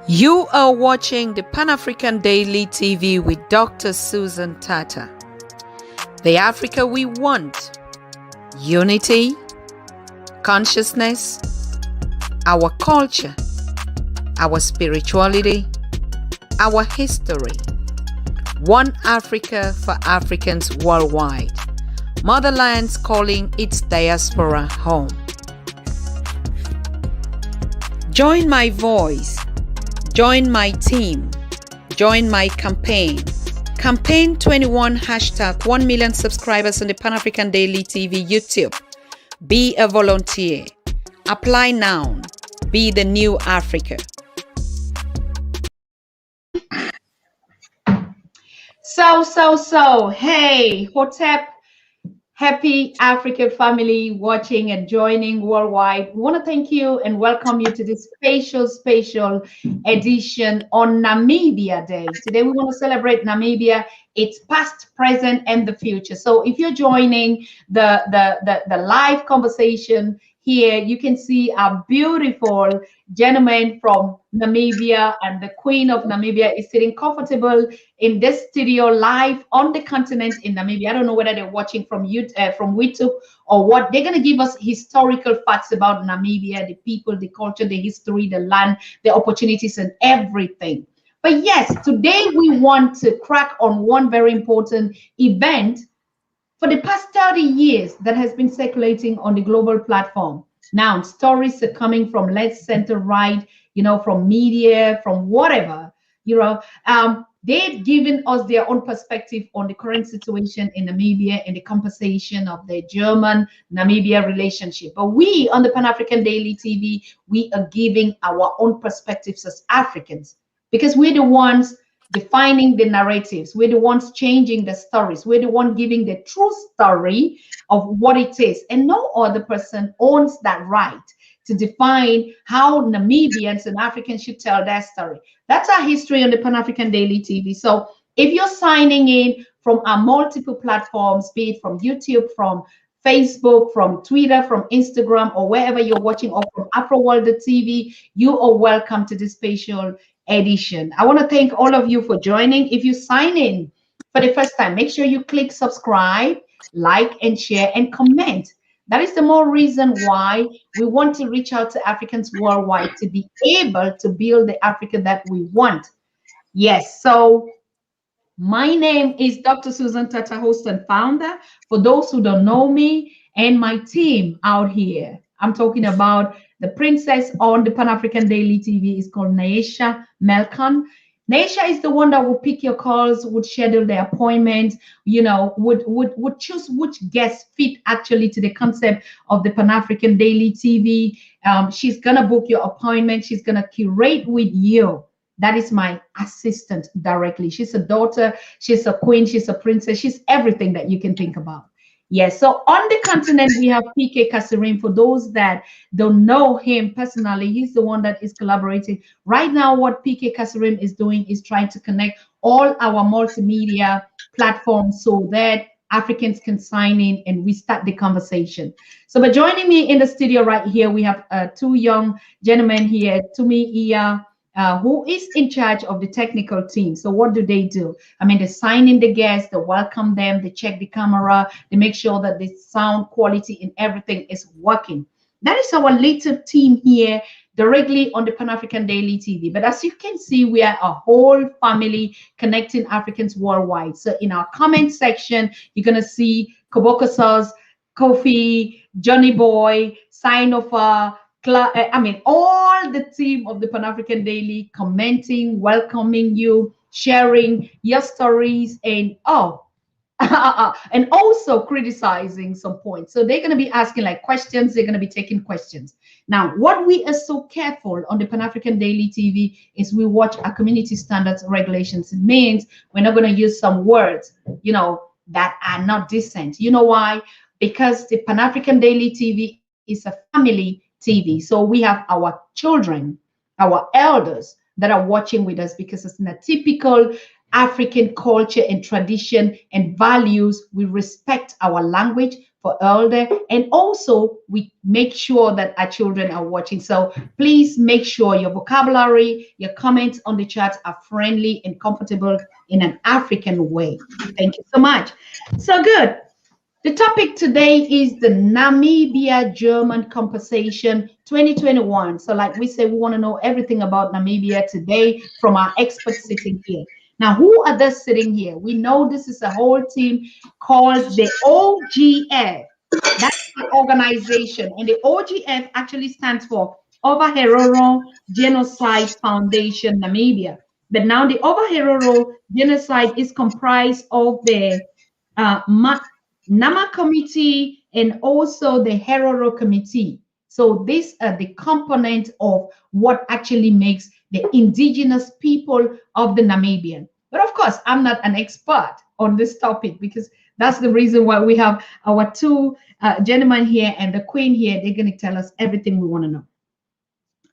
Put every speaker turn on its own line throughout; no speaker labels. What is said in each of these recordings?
You are watching the Pan-African Daily TV with Dr. Susan Tata. The Africa we want: unity, consciousness, our culture, our spirituality, our history. One Africa for Africans worldwide. Motherland's calling its diaspora home. Join my voice. Join my team. Join my campaign. Campaign 21 hashtag 1 million subscribers on the Pan-African Daily TV YouTube. Be a volunteer. Apply now. Be the new Africa. So, hey, Hotep, happy African family watching and joining worldwide. We want to thank you and welcome you to this special edition on Namibia Day. Today we want to celebrate Namibia, its past, present, and the future. So if you're joining the live conversation here, you can see a beautiful gentleman from Namibia, and the Queen of Namibia is sitting comfortable in this studio live on the continent in Namibia. I don't know whether they're watching from YouTube or what. They're going to give us historical facts about Namibia, the people, the culture, the history, the land, the opportunities, and everything. But yes, today we want to crack on one very important event for the past 30 years that has been circulating on the global platform. Now, stories are coming from left, center, right, from media, from whatever, they've given us their own perspective on the current situation in Namibia and the compensation of the German-Namibia relationship. But we on the Pan-African Daily TV, we are giving our own perspectives as Africans, because we're the ones defining the narratives. We're the ones changing the stories. We're the one giving the true story of what it is. And no other person owns that right to define how Namibians and Africans should tell their story. That's our history on the Pan-African Daily TV. So if you're signing in from our multiple platforms, be it from YouTube, from Facebook, from Twitter, from Instagram, or wherever you're watching, or from AfroWorld TV, you are welcome to this special edition. I want to thank all of you for joining. If you sign in for the first time, make sure you click subscribe, like, and share, and comment. That is the more reason why we want to reach out to Africans worldwide to be able to build the Africa that we want. Yes, so my name is Dr. Susan Tata, host and founder. For those who don't know me, and my team out here, I'm talking about the princess on the Pan-African Daily TV is called Naisha Melkan. Naisha is the one that would pick your calls, would schedule the appointment, would choose which guests fit actually to the concept of the Pan-African Daily TV. She's gonna book your appointment. She's gonna curate with you. That is my assistant directly. She's a daughter, she's a queen, she's a princess, she's everything that you can think about. Yes, so on the continent, we have PK Kasirim. For those that don't know him personally, he's the one that is collaborating. Right now, what PK Kasirim is doing is trying to connect all our multimedia platforms so that Africans can sign in and we start the conversation. So by joining me in the studio right here, we have two young gentlemen here, Tumi Iya, who is in charge of the technical team. So what do? I mean, they sign in the guests, they welcome them, they check the camera, they make sure that the sound quality and everything is working. That is our little team here directly on the Pan-African Daily TV. But as you can see, we are a whole family connecting Africans worldwide. So in our comment section, you're going to see Koboko Sauce, Kofi, Johnny Boy, Signofa, all the team of the Pan-African Daily commenting, welcoming you, sharing your stories, and and also criticizing some points. So they're going to be asking questions. They're going to be taking questions. Now, what we are so careful on the Pan-African Daily TV is we watch our community standards and regulations. It means we're not going to use some words, that are not decent. You know why? Because the Pan-African Daily TV is a family TV. So we have our children, our elders that are watching with us, because it's in a typical African culture and tradition and values. We respect our language, for elder, and also we make sure that our children are watching. So please make sure your vocabulary, your comments on the chat are friendly and comfortable in an African way. Thank you so much. So good. The topic today is the Namibia German Compensation 2021. So, like we say, we want to know everything about Namibia today from our experts sitting here. Now, who are they sitting here? We know this is a whole team called the OGF. That's the organization. And the OGF actually stands for Overherero Genocide Foundation Namibia. But now the Overherero Genocide is comprised of the Nama Committee and also the Herero Committee. So these are the component of what actually makes the indigenous people of the Namibian. But of course, I'm not an expert on this topic because that's the reason why we have our two gentlemen here and the queen here. They're going to tell us everything we want to know.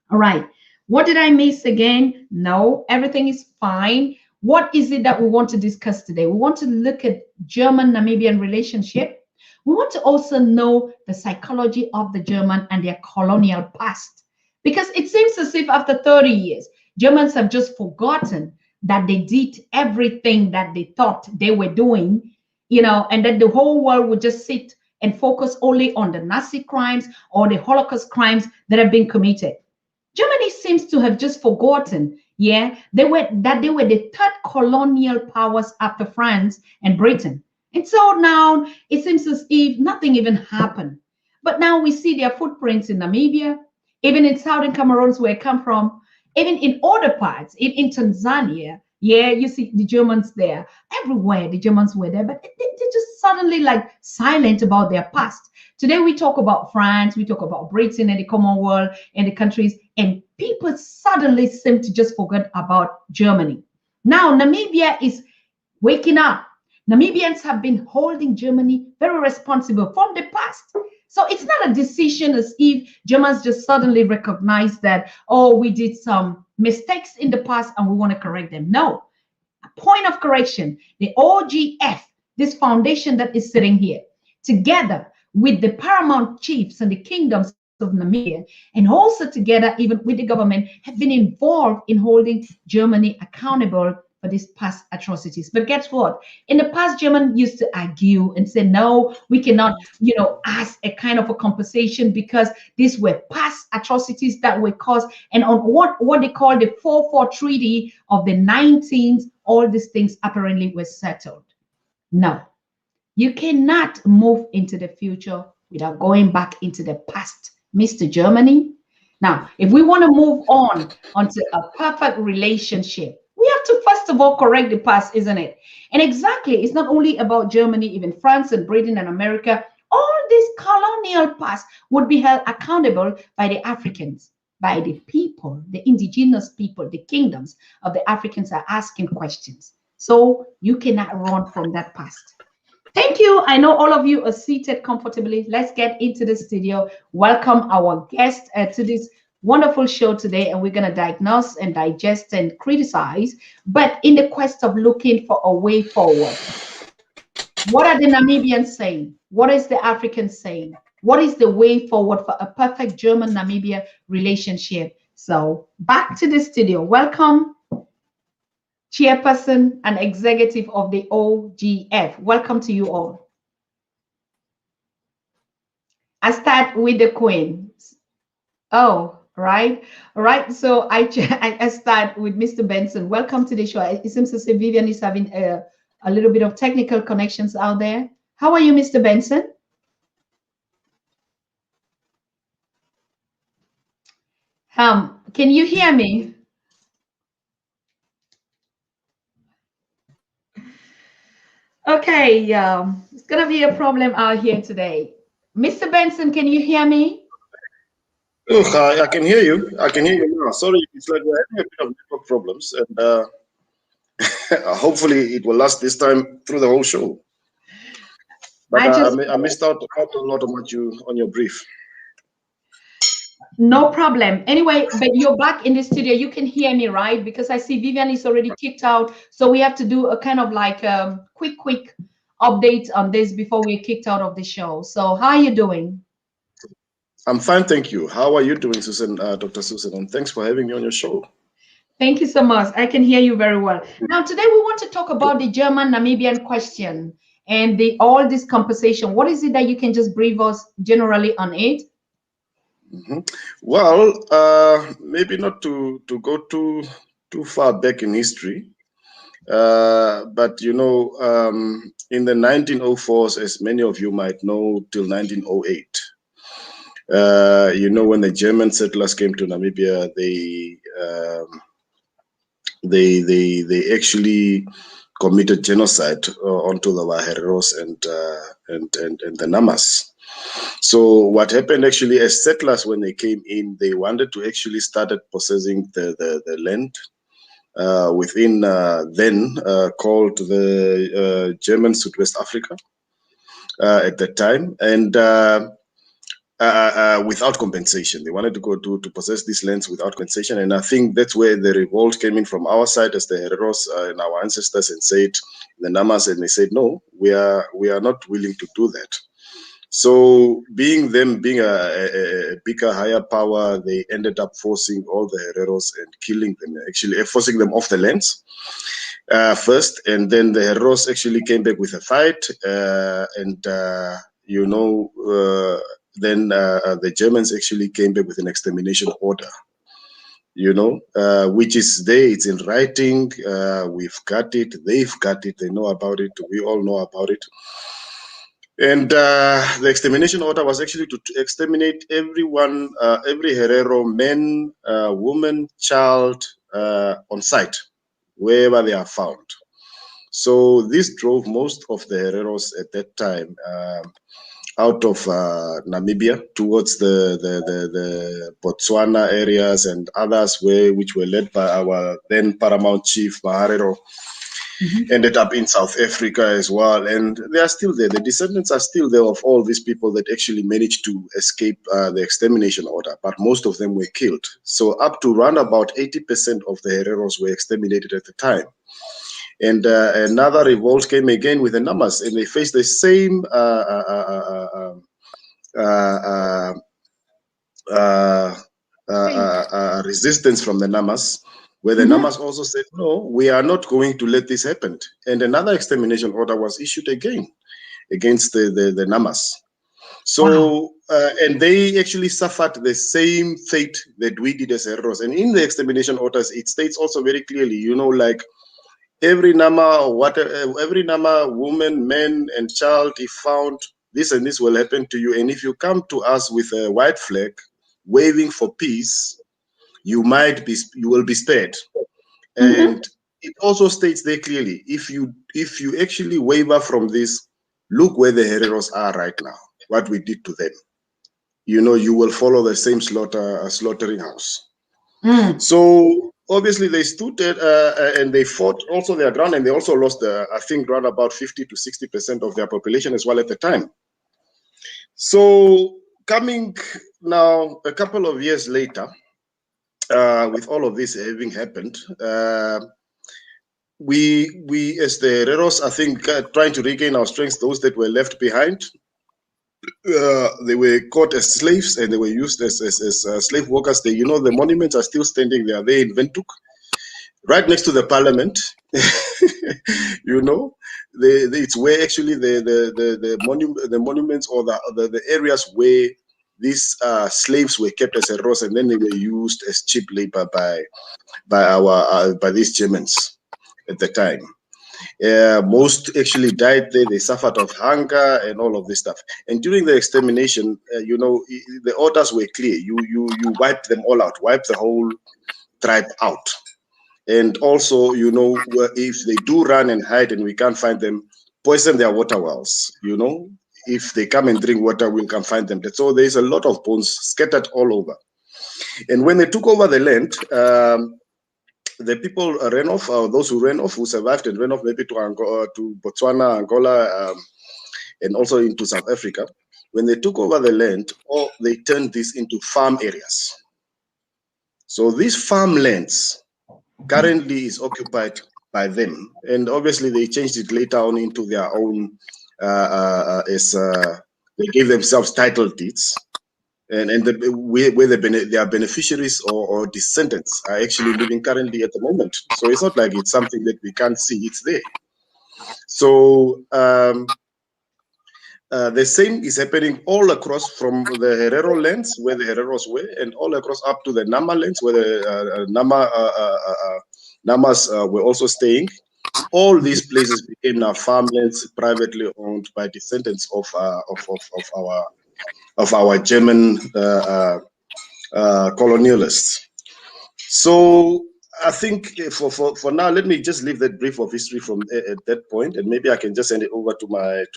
All right. What did I miss again? No, everything is fine. What is it that we want to discuss today? We want to look at German-Namibian relationship. We want to also know the psychology of the German and their colonial past. Because it seems as if after 30 years, Germans have just forgotten that they did everything that they thought they were doing, and that the whole world would just sit and focus only on the Nazi crimes or the Holocaust crimes that have been committed. Germany seems to have just forgotten, they were the third colonial powers after France and Britain. And so now it seems as if nothing even happened. But now we see their footprints in Namibia, even in southern Cameroon where I come from, even in other parts, in Tanzania. You see the Germans there. Everywhere the Germans were there, but they're just suddenly like silent about their past. Today we talk about France, we talk about Britain and the Commonwealth and the countries, and people suddenly seem to just forget about Germany. Now Namibia is waking up. Namibians have been holding Germany very responsible from the past. So it's not a decision as if Germans just suddenly recognize that, oh, we did some mistakes in the past and we want to correct them. No. A point of correction. The OGF, this foundation that is sitting here, together with the paramount chiefs and the kingdoms of Namibia, and also together even with the government, have been involved in holding Germany accountable for these past atrocities. But guess what? In the past, Germans used to argue and say, no, we cannot, ask a kind of a compensation because these were past atrocities that were caused. And on what they call the 4-4 Treaty of the 19th, all these things apparently were settled. No, you cannot move into the future without going back into the past, Mr. Germany. Now, if we want to move on onto a perfect relationship, we have to first of all correct the past, isn't it? And exactly, it's not only about Germany, even France and Britain and America. All this colonial past would be held accountable by the Africans, by the people, the indigenous people, the kingdoms of the Africans are asking questions. So you cannot run from that past. Thank you. I know all of you are seated comfortably. Let's get into the studio. Welcome our guest to this wonderful show today, and we're going to diagnose and digest and criticize, but in the quest of looking for a way forward. What are the Namibians saying? What is the Africans saying? What is the way forward for a perfect German-Namibia relationship? So back to the studio. Welcome, chairperson and executive of the OGF. Welcome to you all. I start with the queen. Oh, right. All right. So I start with Mr. Benson. Welcome to the show. It seems as if Vivian is having a little bit of technical connections out there. How are you, Mr. Benson? Can you hear me? Okay, it's gonna be a problem out here today. Mr. Benson, can you hear me?
Look, I can hear you. I can hear you now. Sorry, it's like we're having a bit of network problems, and hopefully it will last this time through the whole show. But I missed out a lot of what on your brief.
No problem. Anyway, but you're back in the studio. You can hear me, right? Because I see Vivian is already kicked out. So we have to do a kind of like quick updates on this before we're kicked out of the show. So how are you doing?
I'm fine, thank you. How are you doing, Susan, Dr. Susan? And thanks for having me on your show.
Thank you so much. I can hear you very well. Now, today we want to talk about the German-Namibian question and all this conversation. What is it that you can just brief us generally on it?
Well, maybe not to go too far back in history, but in the 1904s, as many of you might know, till 1908. When the German settlers came to Namibia, they actually committed genocide onto the Wahereros and the Namas. So what happened actually, as settlers, when they came in, they wanted to actually started possessing the land within then called the German Southwest Africa at that time, and without compensation. They wanted to go to possess these lands without compensation. And I think that's where the revolt came in from our side as the Hereros and our ancestors, and said, the Namas, and they said, no, we are not willing to do that. So being a bigger, higher power, they ended up forcing all the Hereros and killing them, actually forcing them off the lands first. And then the Hereros actually came back with a fight, then the Germans actually came back with an extermination order, which is there, it's in writing, we've got it, they've got it, they know about it, we all know about it. And the extermination order was actually to exterminate everyone, every Herero, man, woman, child, on site, wherever they are found. So this drove most of the Hereros at that time out of Namibia towards the Botswana areas and others, which were led by our then paramount chief Maharero. Ended up in South Africa as well, and they are still there. The descendants are still there of all these people that actually managed to escape the extermination order, but most of them were killed. So up to around about 80% of the Hereros were exterminated at the time. And another revolt came again with the Namas, and they faced the same resistance from the Namas, where the Namas also said, no, we are not going to let this happen. And another extermination order was issued again against the Namas. So, and they actually suffered the same fate that we did as Hereros. And in the extermination orders, it states also very clearly, like every Nama, every Nama, woman, man, and child, if found, this and this will happen to you. And if you come to us with a white flag, waving for peace, you will be spared. And it also states there clearly, if you actually waver from this, look where the Hereros are right now, what we did to them. You will follow the same slaughtering house. So obviously they stood there and they fought also their ground, and they also lost, I think, around about 50 to 60% of their population as well at the time. So coming now a couple of years later, with all of this having happened, we as the Hereros, I think, trying to regain our strength, those that were left behind, they were caught as slaves and they were used as slave workers. The monuments are still standing there. They're in Windhoek, right next to the parliament. It's where actually the monuments or the areas where these slaves were kept as Hereros, and then they were used as cheap labor by these Germans at the time. Most actually died there. They suffered of hunger and all of this stuff. And during the extermination, the orders were clear. You wipe them all out, wipe the whole tribe out. And also, if they do run and hide and we can't find them, poison their water wells. If they come and drink water, we'll come find them. So there's a lot of bones scattered all over. And when they took over the land, the people ran off, those who ran off, who survived and ran off maybe to Botswana, Angola, and also into South Africa. When they took over the land, they turned this into farm areas. So these farmlands currently is occupied by them, and obviously they changed it later on into their own they gave themselves title deeds, and where their beneficiaries or descendants are actually living currently at the moment. So it's not like it's something that we can't see; it's there. So the same is happening all across from the Herero lands where the Hereros were, and all across up to the Nama lands where the Namas were also staying. All these places became now farmlands privately owned by descendants of our German colonialists. So I think for now, let me just leave that brief of history from at that point, and maybe I can just send it over to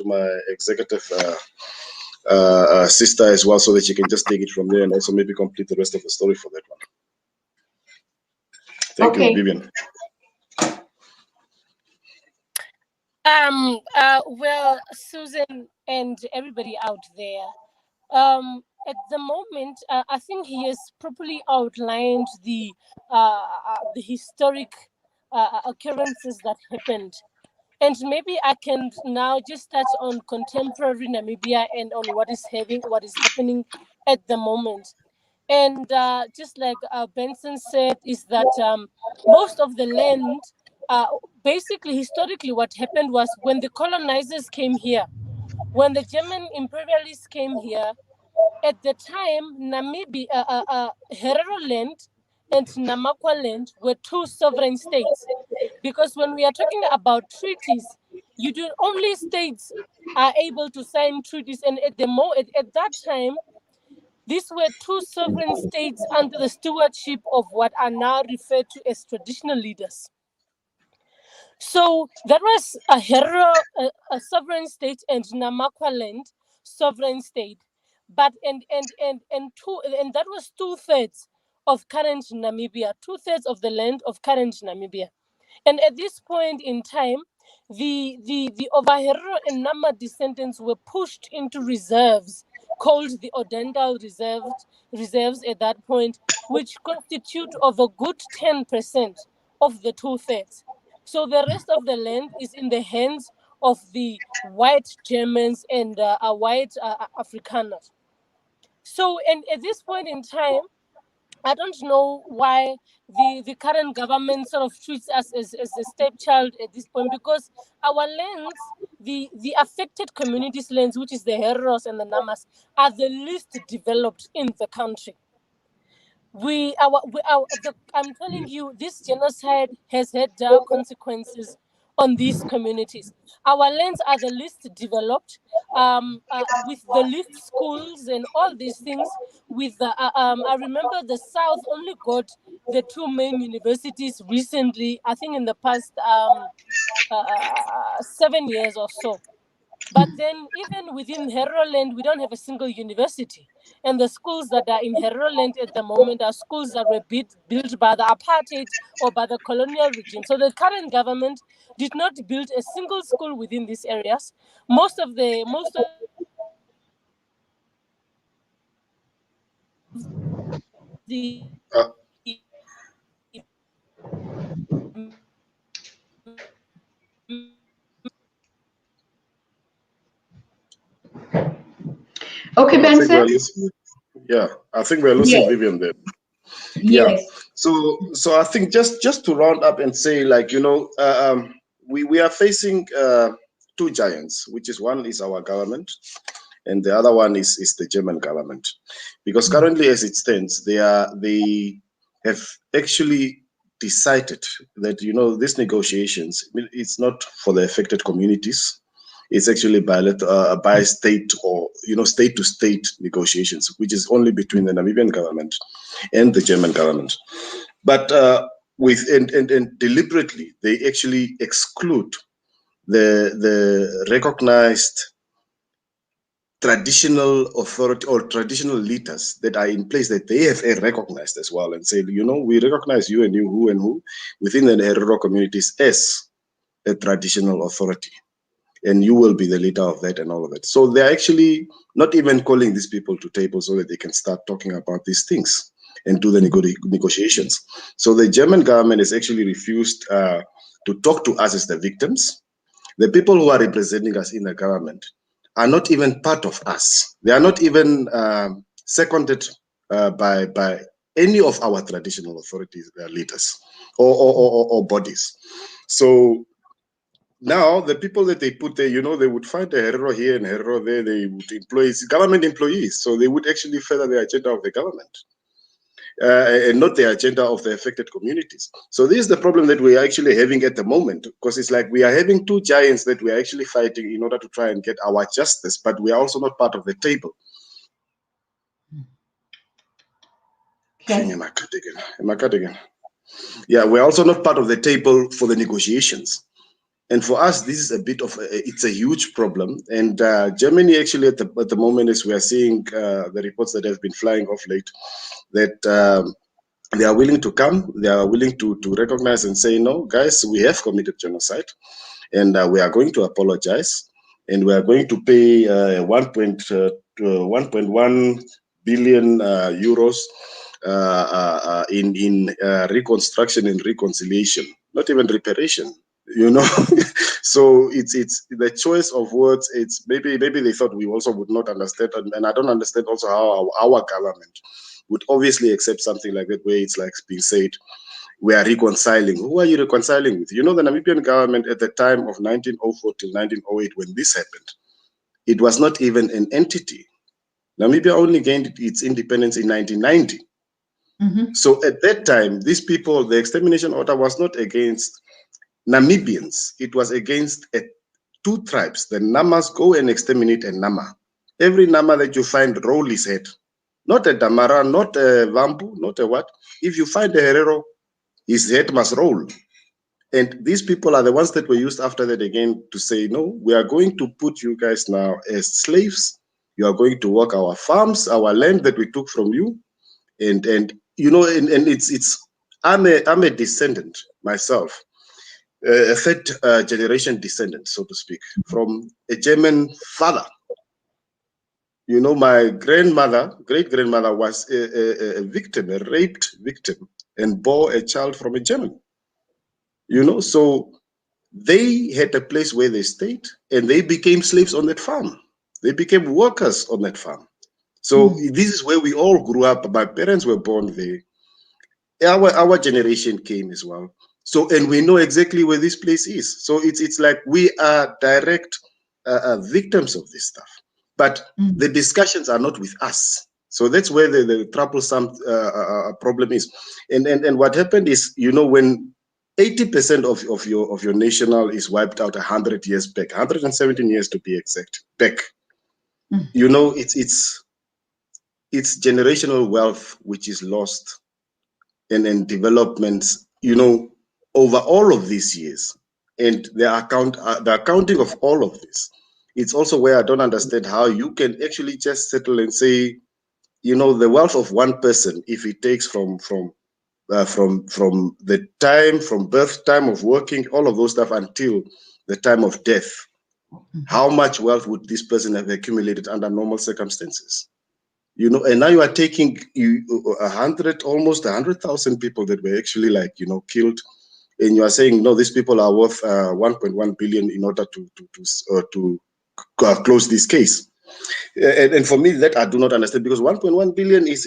my executive sister as well, so that she can just take it from there and also maybe complete the rest of the story for that one. Thank you, Vivian.
Well, Susan and everybody out there, at the moment, I think he has properly outlined the historic occurrences that happened. And maybe I can now just touch on contemporary Namibia and on what is happening at the moment. And just like Benson said, is that most of the land, basically historically what happened was when the colonizers came here, when the German imperialists came here, at the time, Namibia, Herero land and Namakwa land were two sovereign states. Because when we are talking about treaties, only states are able to sign treaties. And at that time, these were two sovereign states under the stewardship of what are now referred to as traditional leaders. So that was a Herero, a sovereign state, and Namakwa land, sovereign state. But and that was 2/3 of current Namibia, 2/3 of the land of current Namibia. And at this point in time, the Overherero and Nama descendants were pushed into reserves called the Odendal reserves at that point, which constitute of a good 10% of the 2/3. So the rest of the land is in the hands of the white Germans and white Afrikaners. So, and at this point in time, I don't know why the current government sort of treats us as a stepchild at this point, because our lands, the affected communities' lands, which is the Hereros and the Namas, are the least developed in the country. I'm telling you, this genocide has had dire consequences on these communities. Our lands are the least developed, with the least schools and all these things. I remember the South only got the two main universities recently, I think in the past 7 years or so. But then even within Heroland, we don't have a single university. And the schools that are in Heroland at the moment are schools that were built by the apartheid or by the colonial regime. So the current government did not build a single school within these areas. Most of the
Okay, Benson.
I think we're losing Vivian there.
Yes.
So I think just to round up and say, like, we are facing two giants, which is one is our government, and the other one is the German government, because currently, as it stands, they have actually decided that these negotiations, it's not for the affected communities. It's actually by state or state to state negotiations, which is only between the Namibian government and the German government. But and deliberately they actually exclude the recognized traditional authority or traditional leaders that are in place, that they have recognized as well, and say, we recognize you and who within the Herero communities as a traditional authority, and you will be the leader of that and all of that. So they're actually not even calling these people to table so that they can start talking about these things and do the negotiations. So the German government has actually refused to talk to us as the victims. The people who are representing us in the government are not even part of us. They are not even seconded by any of our traditional authorities, leaders, or bodies. So now the people that they put there, you know, they would find a Herero here and Herero there. They would employ government employees, so they would actually further the agenda of the government. And not the agenda of the affected communities. So this is the problem that we are actually having at the moment, because it's like we are having two giants that we are actually fighting in order to try and get our justice, but we are also not part of the table.
Okay.
Yeah, we're also not part of the table for the negotiations. And for us, this is a bit of it's a huge problem. And Germany actually at the moment, as we are seeing the reports that have been flying off late, that they are willing to come, they are willing to recognize and say, no, guys, we have committed genocide, and we are going to apologize, and we are going to pay 1.1 billion euros in reconstruction and reconciliation, not even reparation. You know, so it's the choice of words. It's maybe they thought we also would not understand, and I don't understand also how our government would obviously accept something like that, where it's like being said, we are reconciling. Who are you reconciling with? You know, the Namibian government at the time of 1904 till 1908, when this happened, it was not even an entity. Namibia only gained its independence in 1990.
Mm-hmm.
So at that time, these people, the extermination order was not against Namibians. It was against two tribes. The Namas go and exterminate a Nama. Every Nama that you find, roll his head. Not a Damara, not a Vampu, not a what. If you find a Herero, his head must roll. And these people are the ones that were used after that again to say, no, we are going to put you guys now as slaves. You are going to work our farms, our land that we took from you. And you know, and I'm a descendant myself, a third generation descendant, so to speak, from a German father. You know, my grandmother, great-grandmother, was a victim, a raped victim, and bore a child from a German. You know, so they had a place where they stayed, and they became slaves on that farm. They became workers on that farm. So this is where we all grew up. My parents were born there. Our generation came as well. So, and we know exactly where this place is. So it's like we are direct victims of this stuff. But the discussions are not with us. So that's where the troublesome problem is. And what happened is, you know, when 80% of your national is wiped out 100 years back, 117 years to be exact, back. You know, it's generational wealth which is lost, and developments, you know, over all of these years. And the accounting of all of this, it's also where I don't understand how you can actually just settle and say, you know, the wealth of one person, if it takes from the time, from birth time of working, all of those stuff until the time of death, how much wealth would this person have accumulated under normal circumstances? You know, and now you are taking almost 100,000 people that were actually, like, you know, killed, and you are saying, no, these people are worth 1.1 billion in order to close this case. And for me, that I do not understand, because 1.1 billion is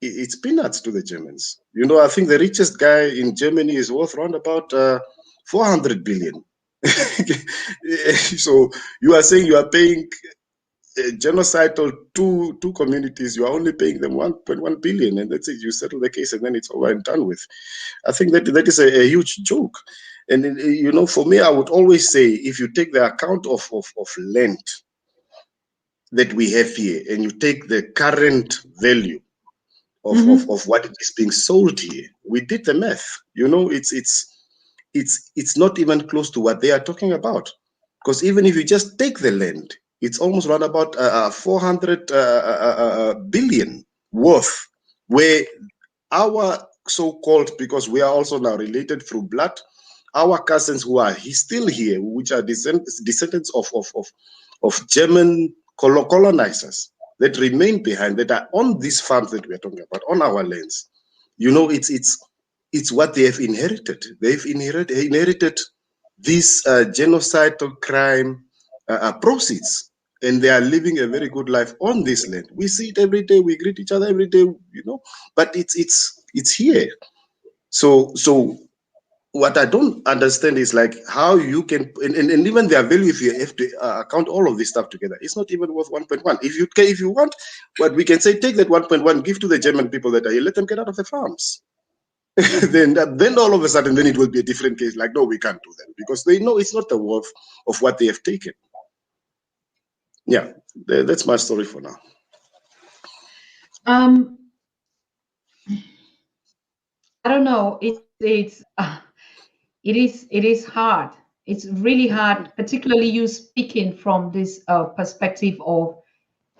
it's peanuts to the Germans. You know, I think the richest guy in Germany is worth around about 400 billion. So you are saying you are paying genocidal two communities, you are only paying them 1.1 billion, and that's it. You settle the case and then it's over and done with. I think that is a huge joke. And you know, for me, I would always say, if you take the account of land that we have here, and you take the current value of what is being sold here, we did the math. You know, it's not even close to what they are talking about. Because even if you just take the land, it's almost around about 400 billion worth, where our so-called, because we are also now related through blood, our cousins who are still here, which are descendants of German colonizers that remain behind, that are on these farms that we are talking about, on our lands. You know, it's it's what they have inherited. They've inherited this genocidal crime proceeds, and they are living a very good life on this land. We see it every day. We greet each other every day, you know. But it's here. So what I don't understand is like how you can, and even their value, if you have to account all of this stuff together, it's not even worth 1.1. If you want, what we can say, take that 1.1, give to the German people that are here, let them get out of the farms. then all of a sudden, then it will be a different case. Like, no, we can't do that because they know it's not the worth of what they have taken. Yeah, that's my story for now.
I don't know. It is hard. It's really hard, particularly you speaking from this perspective of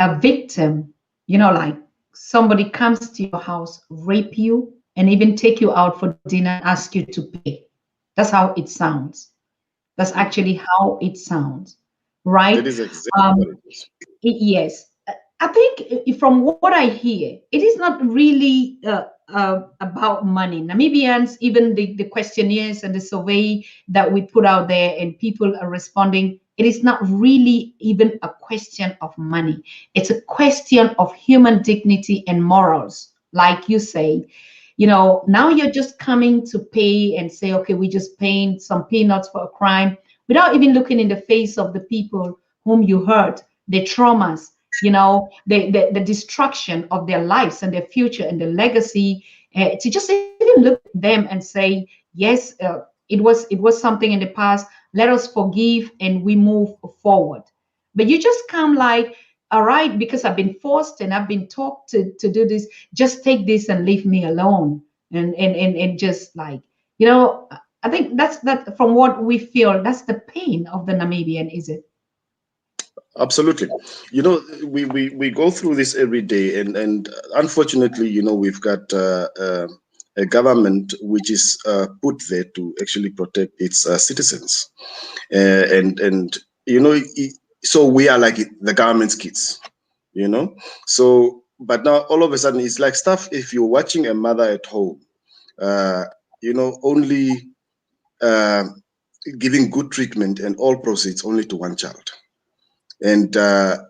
a victim. You know, like somebody comes to your house, rape you, and even take you out for dinner and ask you to pay. That's how it sounds. That's actually how it sounds, right?
That is exactly what it is.
Yes. I think from what I hear, it is not really about money. Namibians, even the questionnaires and the survey that we put out there and people are responding, it is not really even a question of money. It's a question of human dignity and morals. Like you say, you know, now you're just coming to pay and say, okay, we just paying some peanuts for a crime without even looking in the face of the people whom you hurt, the traumas, you know, the destruction of their lives and their future and the legacy, to just even look at them and say, yes, it was something in the past. Let us forgive and we move forward. But you just come like, all right, because I've been forced and I've been taught to do this, just take this and leave me alone. And just like, you know, I think that's that from what we feel, that's the pain of the Namibian, is it?
Absolutely. You know, we go through this every day, and unfortunately, you know, we've got a government which is put there to actually protect its citizens, and you know, so we are like the government's kids, you know. So, but now all of a sudden, it's like stuff. If you're watching a mother at home, you know, only giving good treatment and all proceeds only to one child. And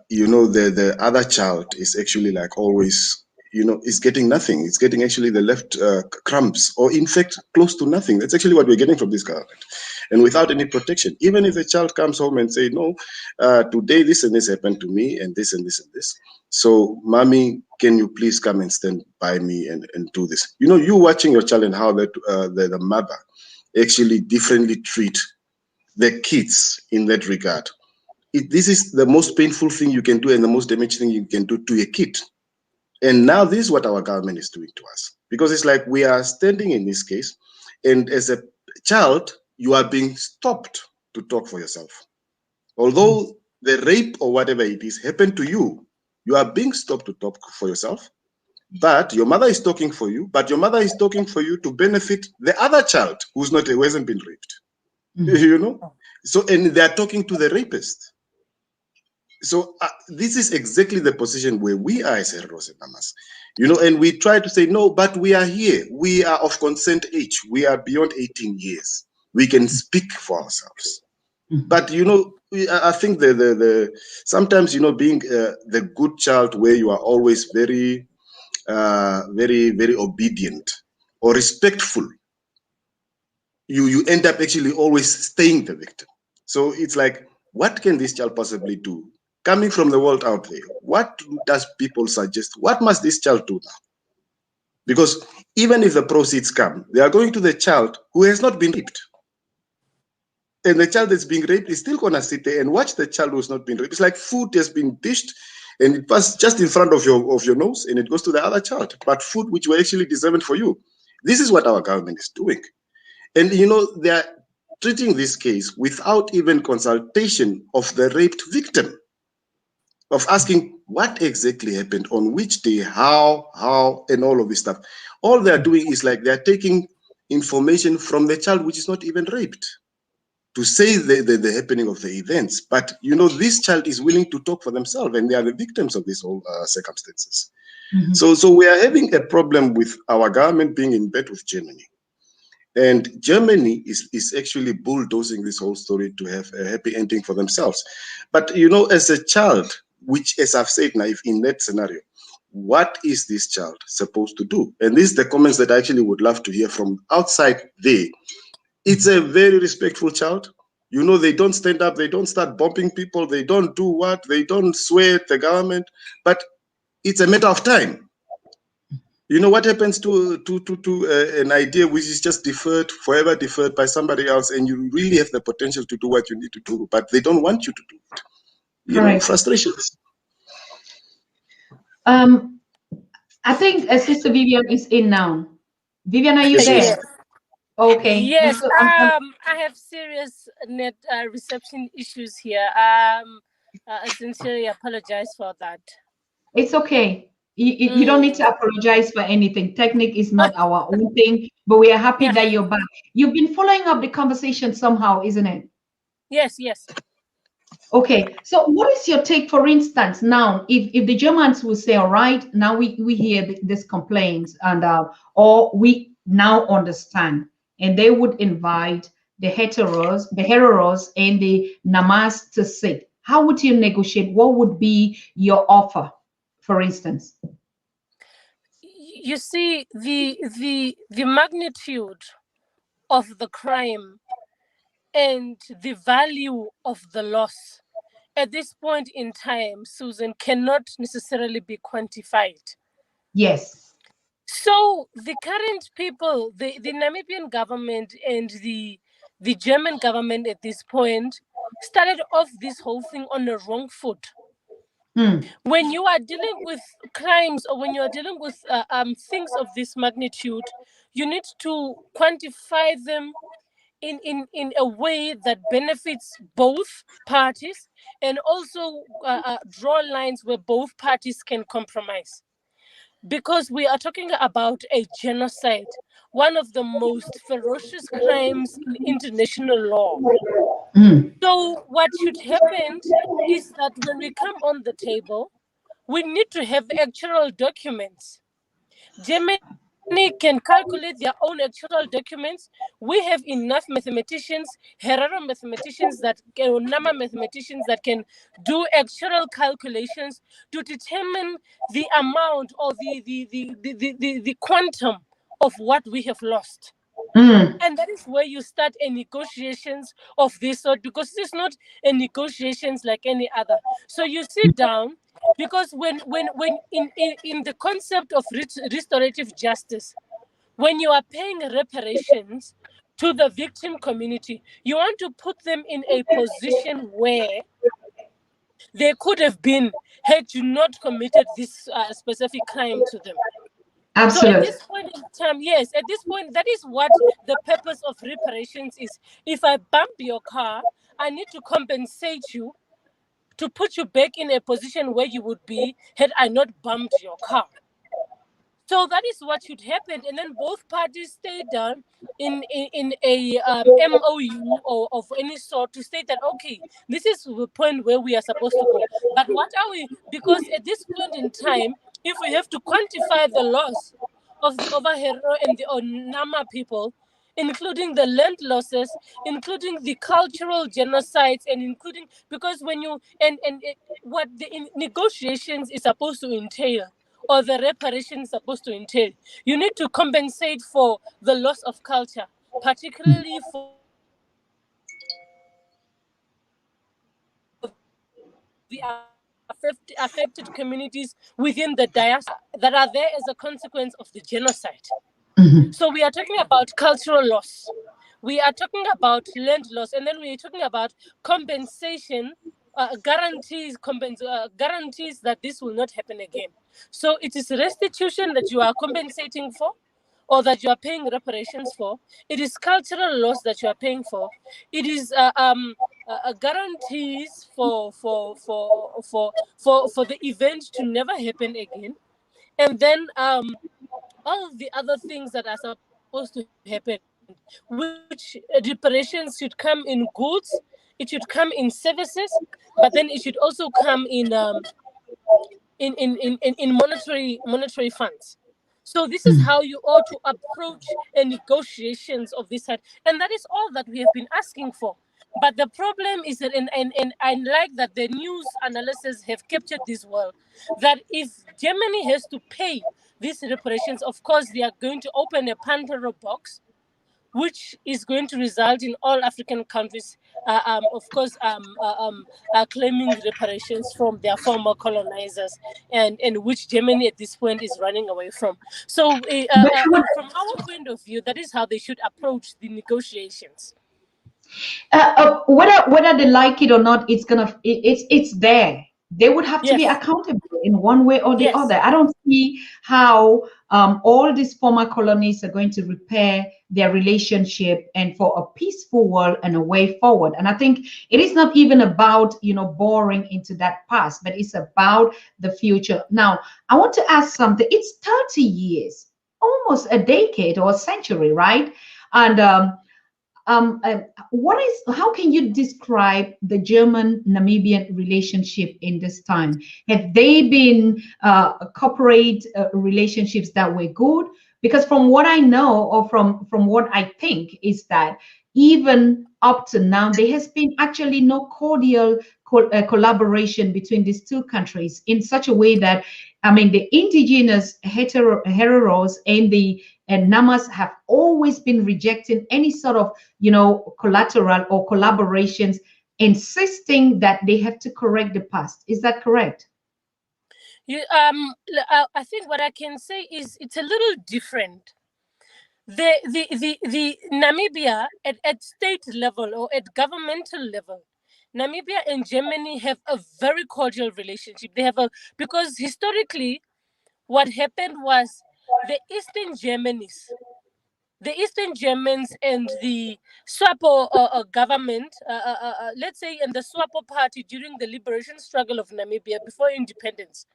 you know, the other child is actually like always, you know, is getting nothing. It's getting actually the left crumbs, or in fact close to nothing. That's actually what we're getting from this government, and without any protection. Even if the child comes home and say, no, today this and this happened to me, and this and this and this, so mommy, can you please come and stand by me and do this? You know, you watching your child and how that the mother actually differently treat the kids in that regard. This is the most painful thing you can do and the most damaging thing you can do to a kid. And now this is what our government is doing to us. Because it's like we are standing in this case, and as a child, you are being stopped to talk for yourself. Although the rape or whatever it is happened to you, you are being stopped to talk for yourself. But your mother is talking for you, but your mother is talking for you to benefit the other child who hasn't been raped. You know? So, and they are talking to the rapist. So this is exactly the position where we are as Herros and Namas, you know, and we try to say, no, but we are here. We are of consent age. We are beyond 18 years. We can speak for ourselves. But, you know, I think the sometimes, you know, being the good child where you are always very, very obedient or respectful, you end up actually always staying the victim. So it's like, what can this child possibly do? Coming from the world out there, what does people suggest? What must this child do now? Because even if the proceeds come, they are going to the child who has not been raped. And the child that's being raped is still going to sit there and watch the child who's not been raped. It's like food has been dished and it passes just in front of your nose and it goes to the other child. But food which were actually designed for you. This is what our government is doing. And, you know, they are treating this case without even consultation of the raped victim, of asking what exactly happened, on which day, how, and all of this stuff. All they are doing is like they are taking information from the child which is not even raped to say the happening of the events. But, you know, this child is willing to talk for themselves, and they are the victims of these whole circumstances. So we are having a problem with our government being in bed with Germany. And Germany is actually bulldozing this whole story to have a happy ending for themselves. But, as a child, which, as I've said now, if in that scenario, what is this child supposed to do? And these are the comments that I actually would love to hear from outside there. It's a very respectful child. They don't stand up, they don't start bombing people, they don't do what, they don't swear at the government, but it's a matter of time. What happens to an idea which is just forever deferred by somebody else, and you really have the potential to do what you need to do, but they don't want you to do it. Frustrations.
I think Sister Vivian is in now. Vivian, are you there?
Yes.
Okay.
Yes. I have serious net reception issues here. I sincerely apologize for that.
It's okay. You don't need to apologize for anything. Technique is not our own thing, but we are happy that you're back. You've been following up the conversation somehow, isn't it?
Yes.
Okay. So what is your take, for instance, now, if the Germans will say, all right, now we hear this complaints and or we now understand, and they would invite the heteros and the Namas to sit. How would you negotiate? What would be your offer, for instance?
You see, the magnitude of the crime and the value of the loss at this point in time, Susan, cannot necessarily be quantified.
Yes.
So the current people, the Namibian government and the German government at this point started off this whole thing on the wrong foot. When you are dealing with crimes or when you are dealing with things of this magnitude, you need to quantify them in a way that benefits both parties and also draw lines where both parties can compromise. Because we are talking about a genocide, one of the most ferocious crimes in international law. So what should happen is that when we come on the table, we need to have actual documents. Germany can calculate their own actual documents. We have enough mathematicians, Herero mathematicians Nama mathematicians that can do actual calculations to determine the amount or the quantum of what we have lost. And that is where you start a negotiations of this sort, because it is not a negotiations like any other. So you sit down, because when in the concept of restorative justice, when you are paying reparations to the victim community, you want to put them in a position where they could have been had you not committed this specific crime to them.
Absolutely.
So at this point in time, yes, at this point, that is what the purpose of reparations is. If I bump your car, I need to compensate you to put you back in a position where you would be had I not bumped your car. So that is what should happen, and then both parties stay down in a MOU or of any sort to state that, okay, this is the point where we are supposed to go. But what are we? Because at this point in time, if we have to quantify the loss of the Overhero and the Onama people, including the land losses, including the cultural genocides, and including, because when you what the negotiations is supposed to entail, or the reparations supposed to entail, you need to compensate for the loss of culture, particularly for the affected communities within the diaspora that are there as a consequence of the genocide. So we are talking about cultural loss, we are talking about land loss, and then we are talking about compensation, guarantees that this will not happen again. So it is restitution that you are compensating for, or that you are paying reparations for. It is cultural loss that you are paying for. It is guarantees for the event to never happen again. And then all of the other things that are supposed to happen, which reparations should come in goods, it should come in services, but then it should also come in monetary funds. So this is how you ought to approach a negotiations of this side. And that is all that we have been asking for. But the problem is that, and I like that the news analysts have captured this well, that if Germany has to pay these reparations, of course, they are going to open a Pandora box, which is going to result in all African countries, of course, claiming reparations from their former colonizers, and which Germany at this point is running away from. So, from our point of view, that is how they should approach the negotiations.
Whether they like it or not, it's there. They would have to be
Yes.
accountable in one way or the
Yes.
other. I don't see how all these former colonies are going to repair their relationship and for a peaceful world and a way forward. And I think it is not even about boring into that past, but it's about the future. Now, I want to ask something. It's 30 years, almost a decade or a century, right? And how can you describe the German-Namibian relationship in this time? Have they been corporate relationships that were good? Because from what I know, or from what I think, is that even up to now, there has been actually no cordial collaboration between these two countries in such a way that, I mean, the indigenous heteros and Namas have always been rejecting any sort of, collateral or collaborations, insisting that they have to correct the past. Is that correct?
I think what I can say is it's a little different. The Namibia at state level or at governmental level, Namibia and Germany have a very cordial relationship. They have because historically, what happened was the Eastern Germans and the SWAPO government, let's say, and the SWAPO party during the liberation struggle of Namibia before independence.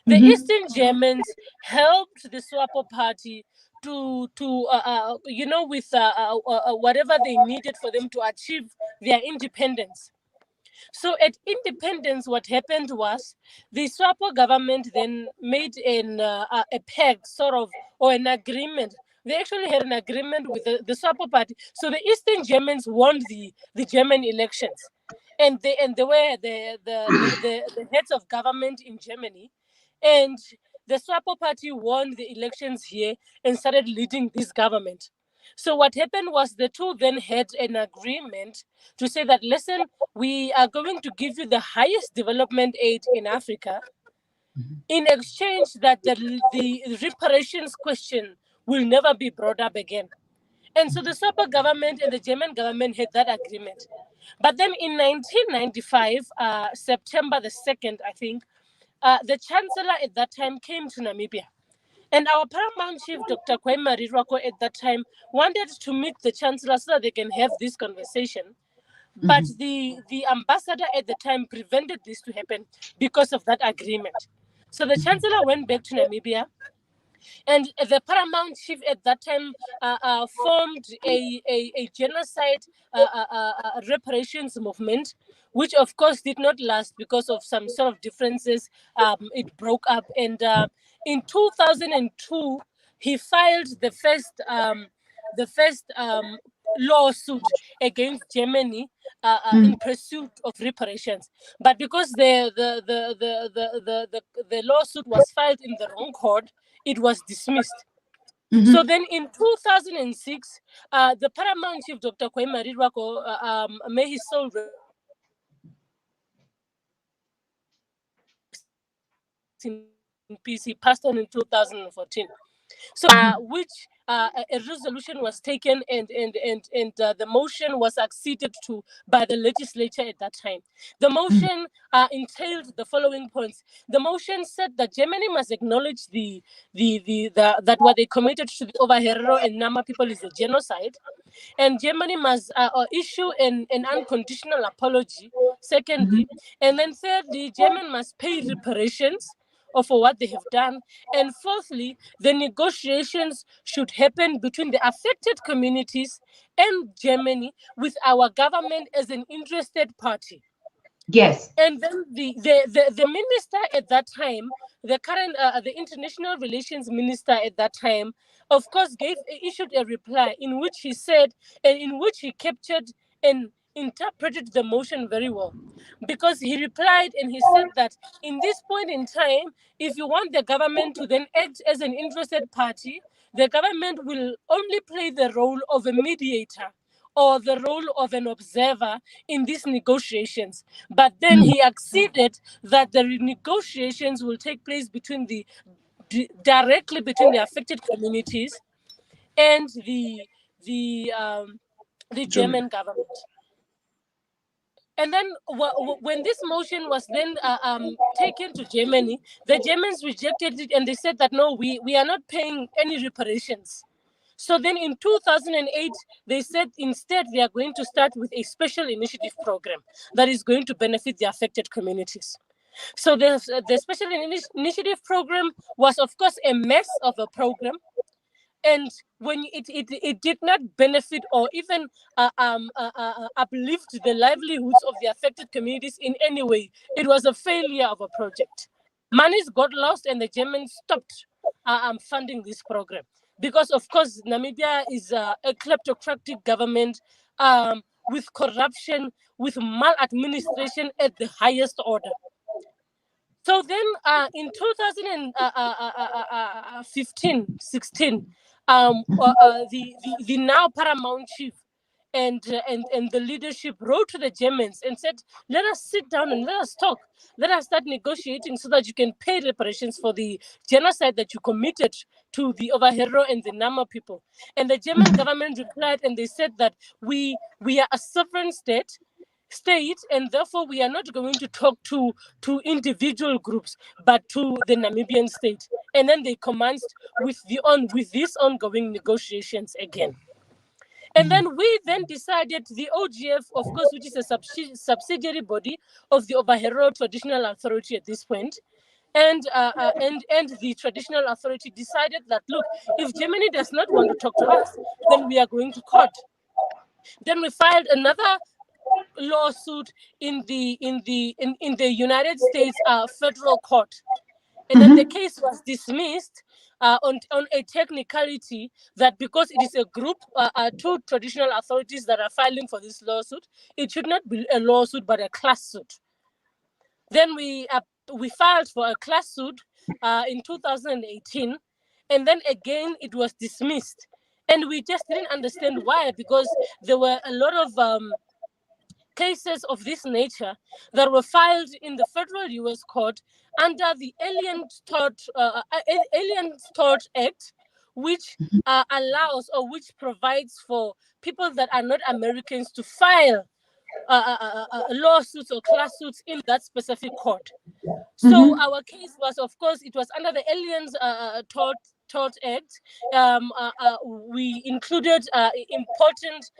The Eastern Germans helped the SWAPO party to with whatever they needed for them to achieve their independence. So at independence, what happened was the SWAPO government then made a pact, sort of, or an agreement. They actually had an agreement with the SWAPO party. So the Eastern Germans won the German elections, and they were the heads of government in Germany, and the SWAPO party won the elections here and started leading this government. So what happened was the two then had an agreement to say that, listen, we are going to give you the highest development aid in Africa in exchange that the reparations question will never be brought up again. And so the SWAPO government and the German government had that agreement. But then in 1995, September the 2nd, I think, the chancellor at that time came to Namibia. And our paramount chief, Dr. Kwaima Rirwako, at that time wanted to meet the chancellor so that they can have this conversation. But the ambassador at the time prevented this to happen because of that agreement. So the chancellor went back to Namibia, and the paramount chief at that time formed a genocide reparations movement, which of course did not last because of some sort of differences. It broke up, and in 2002, he filed the first lawsuit against Germany in pursuit of reparations. But because the lawsuit was filed in the wrong court, it was dismissed. So then in 2006, the paramount chief, Dr. Kwaima Rirwako, may his soul in peace, he passed on in 2014. So which a resolution was taken, and the motion was acceded to by the legislature at that time. The motion entailed the following points. The motion said that Germany must acknowledge that what they committed to the Overherero and Nama people is a genocide, and Germany must issue an unconditional apology. Secondly, and then thirdly, Germany must pay reparations or for what they have done. And fourthly, the negotiations should happen between the affected communities and Germany, with our government as an interested party.
Yes.
And then the minister at that time, the current the international relations minister at that time, of course, issued a reply in which he said, and in which he captured and interpreted the motion very well, because he replied and he said that in this point in time, if you want the government to then act as an interested party, the government will only play the role of a mediator or the role of an observer in these negotiations. But then he acceded that the negotiations will take place directly between the affected communities and the German government. And then when this motion was then taken to Germany, the Germans rejected it and they said that no, we are not paying any reparations. So then in 2008, they said instead they are going to start with a special initiative program that is going to benefit the affected communities. So the special initiative program was, of course, a mess of a program. And when it did not benefit or even uplift the livelihoods of the affected communities in any way, it was a failure of a project. Monies got lost and the Germans stopped funding this program. Because, of course, Namibia is a kleptocratic government with corruption, with maladministration at the highest order. So then in 2015-16, the now paramount chief and the leadership wrote to the Germans and said, let us sit down and let us talk. Let us start negotiating so that you can pay reparations for the genocide that you committed to the Overhero and the Nama people. And the German government replied and they said that we are a sovereign state, and therefore we are not going to talk to individual groups but to the Namibian state. And then they commenced with these ongoing negotiations again. And then we then decided, the OGF, of course, which is a subsidiary body of the Overhero Traditional Authority at this point, and the traditional authority decided that, look, if Germany does not want to talk to us, then we are going to court. Then we filed another lawsuit in the United States federal court, and then the case was dismissed on a technicality that because it is a group, two traditional authorities that are filing for this lawsuit, it should not be a lawsuit but a class suit. Then we filed for a class suit in 2018, and then again it was dismissed, and we just didn't understand why, because there were a lot of cases of this nature that were filed in the federal U.S. court under the Alien Tort Act, which allows or which provides for people that are not Americans to file lawsuits or class suits in that specific court. So our case was, of course, it was under the Aliens Tort Act. We included important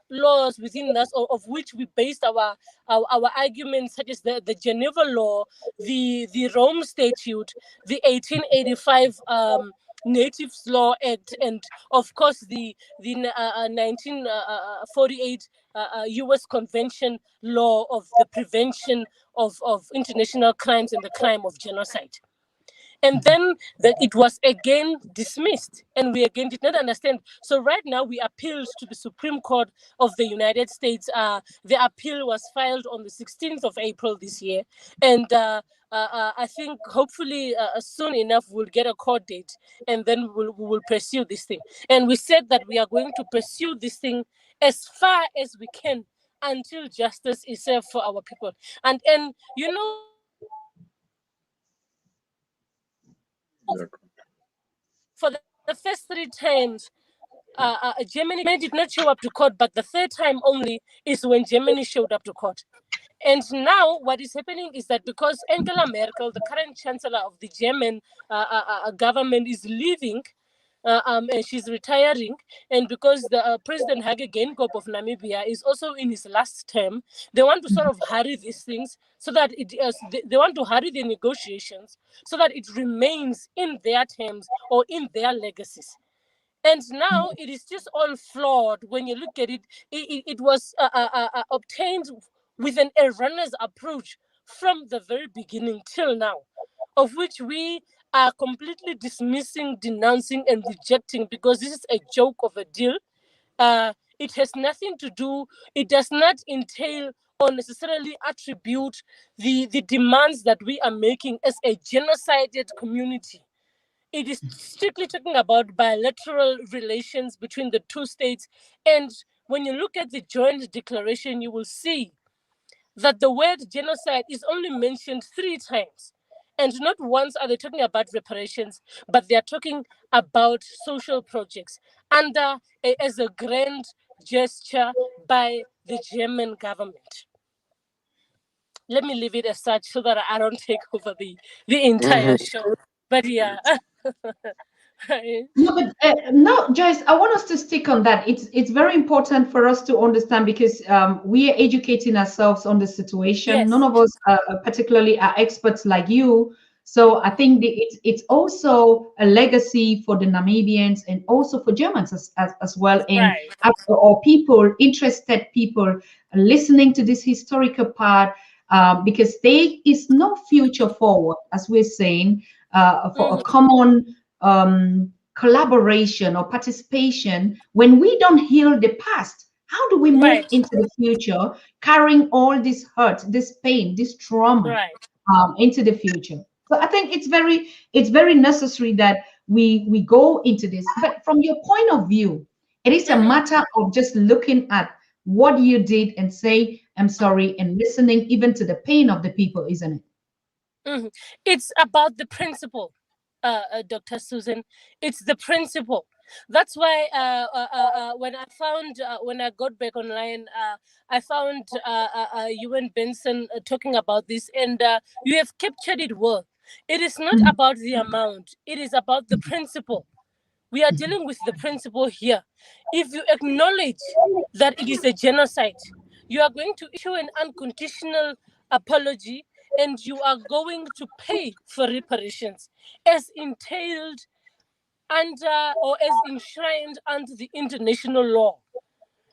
laws within us, of which we based our arguments, such as the Geneva Law, the Rome Statute, the 1885 Natives Law Act, and of course the 1948 U.S. Convention Law of the Prevention of International Crimes and the crime of genocide. And then it was again dismissed, and we again did not understand. So right now we appealed to the Supreme Court of the United States. The appeal was filed on the 16th of April this year, and I think hopefully soon enough we'll get a court date, and then we will pursue this thing. And we said that we are going to pursue this thing as far as we can until justice is served for our people. And you know, for the first 3 times, Germany did not show up to court, but the 3rd time only is when Germany showed up to court. And now what is happening is that because Angela Merkel, the current chancellor of the German government, is leaving, and she's retiring, and because the President Hage Geingob of Namibia is also in his last term, they want to sort of hurry these things so that they want to hurry the negotiations so that it remains in their terms or in their legacies. And now it is just all flawed when you look at it. It was obtained with a runner's approach from the very beginning till now, of which we are completely dismissing, denouncing, and rejecting, because this is a joke of a deal. It has nothing to do, it does not entail or necessarily attribute the demands that we are making as a genocided community. It is strictly talking about bilateral relations between the two states. And when you look at the joint declaration, you will see that the word genocide is only mentioned 3 times. And not once are they talking about reparations, but they are talking about social projects as a grand gesture by the German government. Let me leave it as such so that I don't take over the entire show. But yeah.
No, but no, Joyce, I want us to stick on that. It's very important for us to understand, because we are educating ourselves on the situation.
Yes.
None of us, particularly, are experts like you. So I think it's also a legacy for the Namibians and also for Germans as well, and
Right.
or people, interested people listening to this historical part, because there is no future forward, as we're saying, for a common collaboration or participation when we don't heal the past. How do we move
Right.
into the future, carrying all this hurt, this pain, this trauma
Right.
into the future? So I think it's very necessary that we go into this. But from your point of view, it is a matter of just looking at what you did and say, I'm sorry, and listening even to the pain of the people, isn't it?
It's about the principle, Dr. Susan. It's the principle. That's why when I got back online, I found you and Benson talking about this, and you have captured it well. It is not about the amount. It is about the principle. We are dealing with the principle here. If you acknowledge that it is a genocide, you are going to issue an unconditional apology, and you are going to pay for reparations as entailed under or as enshrined under the international law.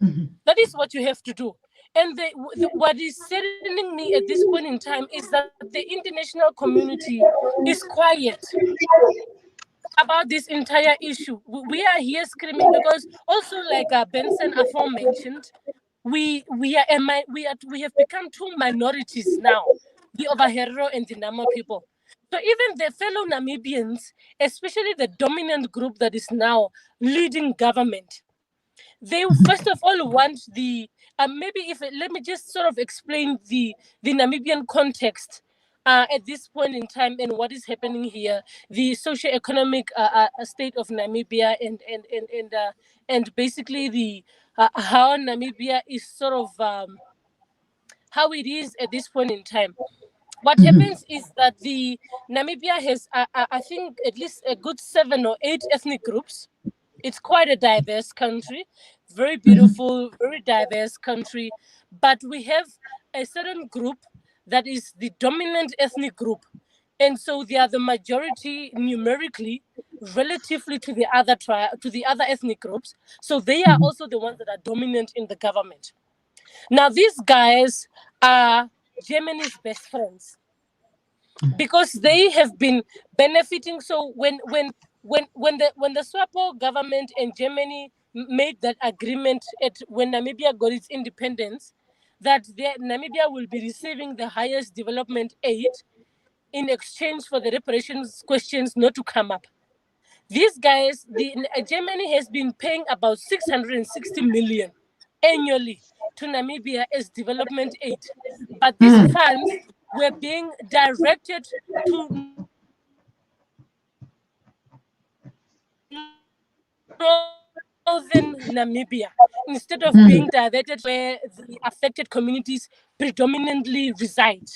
That is what you have to do. And what is saddening me at this point in time is that the international community is quiet about this entire issue. We are here screaming because also, like Benson aforementioned, we have become 2 minorities now, the Overhero and the Nama people. So even the fellow Namibians, especially the dominant group that is now leading government, they first of all want the maybe if let me just sort of explain the Namibian context at this point in time and what is happening here, the socio-economic state of Namibia, and basically the how Namibia is sort of how it is at this point in time. What happens is that the Namibia has I think at least a good 7 or 8 ethnic groups. It's quite a diverse country, very beautiful, very diverse country. But we have a certain group that is the dominant ethnic group. And so they are the majority numerically relatively to the other ethnic groups. So they are also the ones that are dominant in the government. Now these guys are Germany's best friends because they have been benefiting. So when the SWAPO government and Germany made that agreement when Namibia got its independence, that Namibia will be receiving the highest development aid in exchange for the reparations questions not to come up. These guys, Germany has been paying about 660 million annually to Namibia as development aid. But these funds were being directed to northern Namibia instead of being diverted where the affected communities predominantly reside.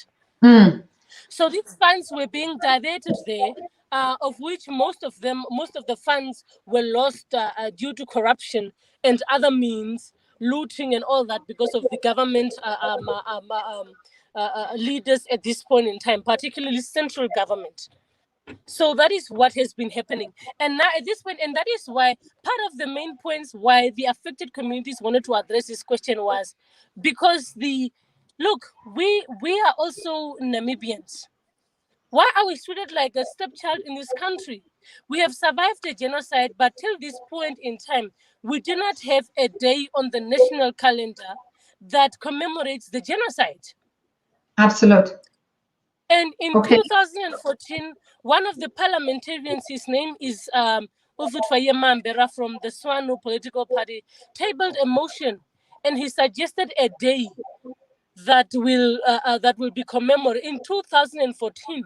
So these funds were being diverted there, of which most of the funds were lost due to corruption and other means, looting and all that, because of the government leaders at this point in time, particularly central government. So that is what has been happening. And now at this point, and that is why part of the main points why the affected communities wanted to address this question was because look, we are also Namibians. Why are we treated like a stepchild in this country? We have survived a genocide, but till this point in time, we do not have a day on the national calendar that commemorates the genocide.
Absolute.
And in
Okay.
2014, one of the parliamentarians, his name is Uvutwaye Mambera from the Swanu political party, tabled a motion, and he suggested a day that will be commemorated in 2014.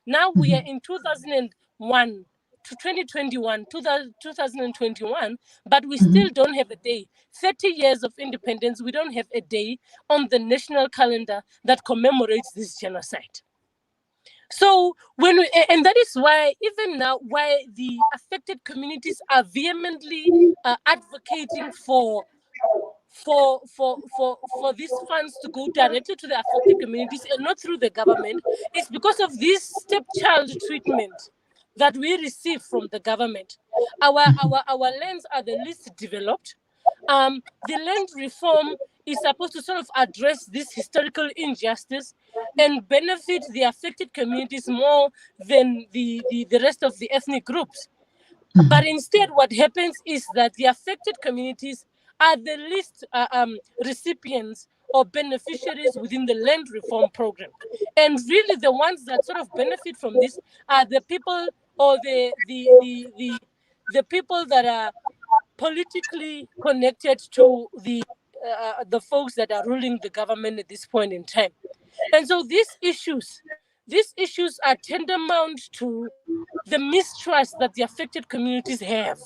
Now we are in 2001 to 2021, 2021, but we still don't have a day. 30 years of independence, we don't have a day on the national calendar that commemorates this genocide. So and that is why even now, why the affected communities are vehemently advocating for these funds to go directly to the affected communities and not through the government, is because of this stepchild treatment that we receive from the government. Our lands are the least developed. The land reform is supposed to sort of address this historical injustice and benefit the affected communities more than the rest of the ethnic groups. But instead, what happens is that the affected communities are the least recipients or beneficiaries within the land reform program. And really, the ones that sort of benefit from this are the people, or the people that are politically connected to the folks that are ruling the government at this point in time. And so these issues are tantamount to the mistrust that the affected communities have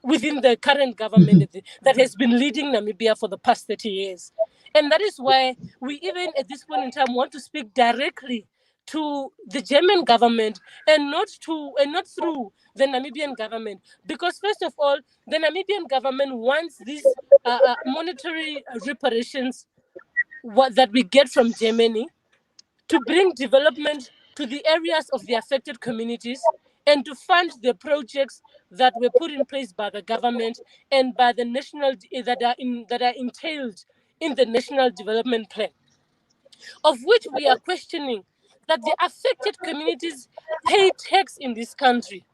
within the current government that has been leading Namibia for the past 30 years. And that is why we even at this point in time want to speak directly to the German government and not through the Namibian government. Because first of all, the Namibian government wants these monetary reparations that we get from Germany to bring development to the areas of the affected communities and to fund the projects that were put in place by the government and by the national that are entailed in the national development plan, of which we are questioning that the affected communities pay tax in this country.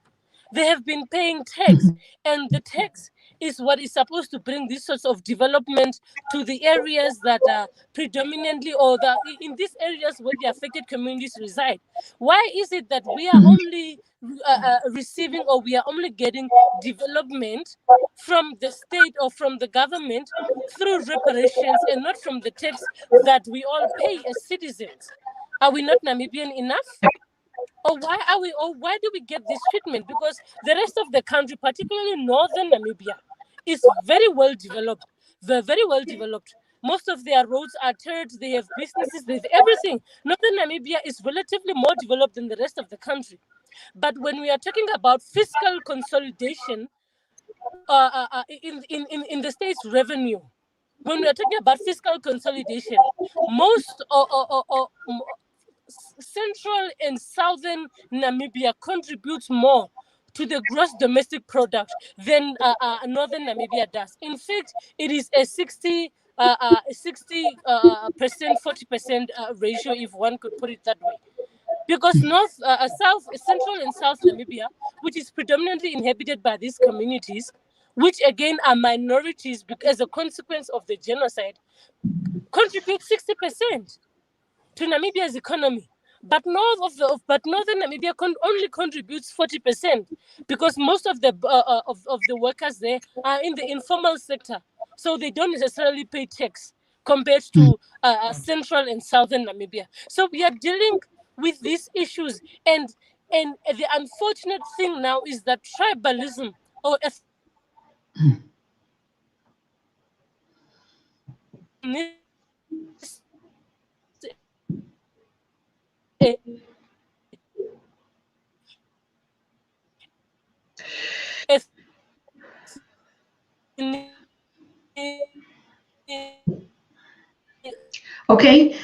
They have been paying tax, and the tax is what is supposed to bring this sorts of development to the areas that are predominantly, or in these areas where the affected communities reside. Why is it that we are only receiving, or we are only getting development from the state or from the government through reparations and not from the tax that we all pay as citizens? Are we not Namibian enough? Or why do we get this treatment? Because the rest of the country, particularly northern Namibia, is very well developed. They're very well developed. Most of their roads are tarred, they have businesses, they have everything. Northern Namibia is relatively more developed than the rest of the country. But when we are talking about fiscal consolidation in the state's revenue, when we are talking about fiscal consolidation, most central and southern Namibia contributes more to the gross domestic product than northern Namibia does. In fact, it is a 60% 40% ratio, if one could put it that way. Because central and south Namibia, which is predominantly inhabited by these communities, which again are minorities as a consequence of the genocide, contribute 60% to Namibia's economy. But northern Namibia only contributes 40%, because most of the workers there are in the informal sector, so they don't necessarily pay tax compared to central and southern Namibia. So we are dealing with these issues, and the unfortunate thing now is that tribalism or
Okay.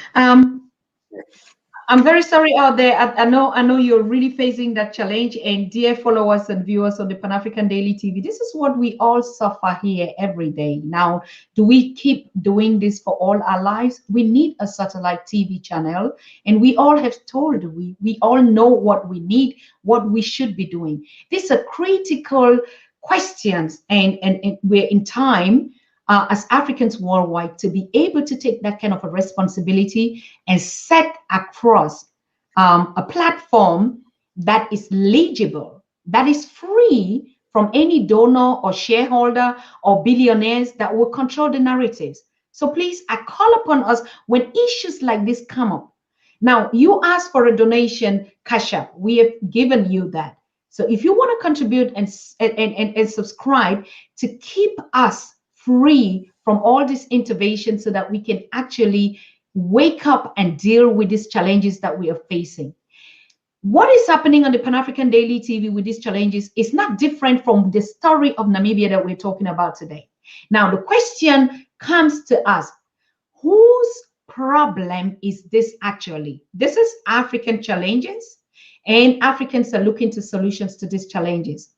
I'm very sorry out there. I know you're really facing that challenge. And dear followers and viewers on the Pan African Daily TV, this is what we all suffer here every day. Now, do we keep doing this for all our lives? We need a satellite TV channel, and we all have told we all know what we need, what we should be doing. These are critical questions, and we're in time. As Africans worldwide, to be able to take that kind of a responsibility and set across a platform that is legible, that is free from any donor or shareholder or billionaires that will control the narratives. So please, I call upon us when issues like this come up. Now, you ask for a donation, CashApp. We have given you that. So if you want to contribute and subscribe to keep us free from all this intervention so that we can actually wake up and deal with these challenges that we are facing. What is happening on the Pan-African Daily TV with these challenges is not different from the story of Namibia that we're talking about today. Now, the question comes to us, whose problem is this actually? This is African challenges, and Africans are looking to solutions to these challenges.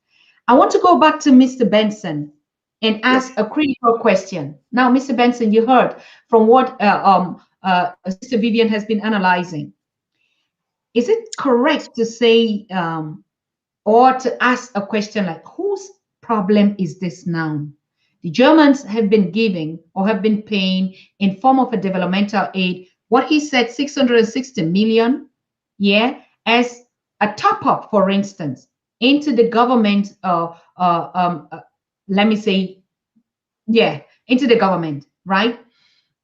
I want to go back to Mr. Benson and ask a critical question. Now, Mr. Benson, you heard from what Sister Vivian has been analyzing. Is it correct to say or to ask a question like, whose problem is this now? The Germans have been giving or have been paying in form of a developmental aid, what he said, 660 million, yeah, as a top up, for instance, into the government let me say, yeah, into the government, right?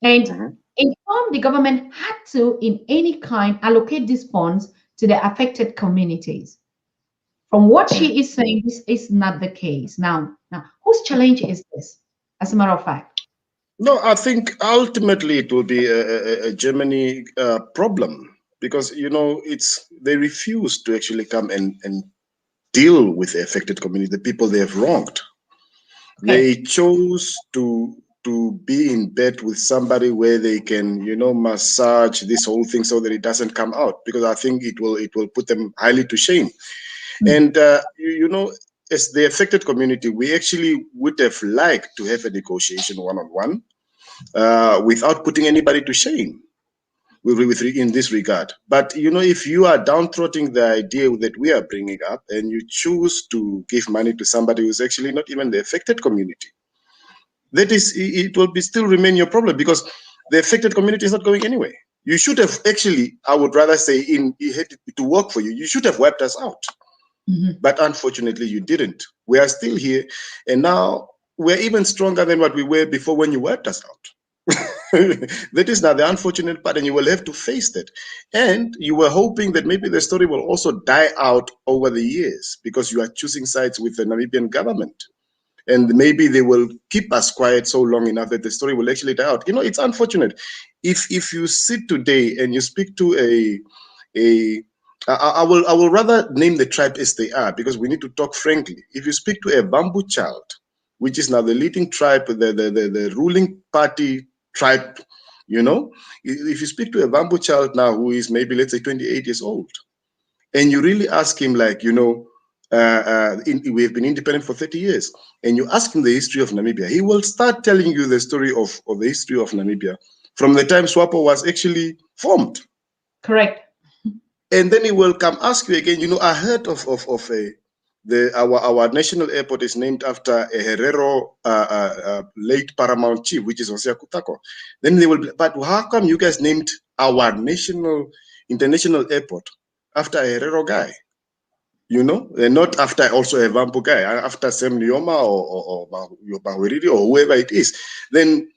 And inform the government had to, in any kind, allocate these funds to the affected communities. From what she is saying, this is not the case. Now, whose challenge is this, as a matter of fact?
No, I think ultimately it will be a Germany problem because, you know, they refuse to actually come and deal with the affected community, the people they have wronged. They chose to be in bed with somebody where they can, you know, massage this whole thing so that it doesn't come out, because I think it will put them highly to shame. And you know, as the affected community, we actually would have liked to have a negotiation one-on-one without putting anybody to shame in this regard. But, you know, if you are downtrodden the idea that we are bringing up and you choose to give money to somebody who's actually not even the affected community, that is, it will still remain your problem, because the affected community is not going anywhere. You should have actually, I would rather say, to work for you, you should have wiped us out. But unfortunately, you didn't. We are still here, and now we're even stronger than what we were before when you wiped us out. That is now the unfortunate part, and you will have to face that. And you were hoping that maybe the story will also die out over the years because you are choosing sides with the Namibian government. And maybe they will keep us quiet so long enough that the story will actually die out. You know, it's unfortunate. If you sit today and you speak to I will rather name the tribe as they are, because we need to talk frankly. If you speak to a Bamboo child, which is now the leading tribe, the ruling party tribe, you know, if you speak to a Bamboo child now who is maybe, let's say, 28 years old, and you really ask him, like, you know, we have been independent for 30 years, and you ask him the history of Namibia, he will start telling you the story of the history of Namibia from the time SWAPO was actually formed.
Correct.
And then he will come ask you again, you know, I heard of our national airport is named after a Herero late paramount chief, which is Hosea Kutako. Then they will be, but how come you guys named our international airport after a Herero guy? You know, and not after also a Vampo guy, after Sam Lioma or Bahweriri or whoever it is. Then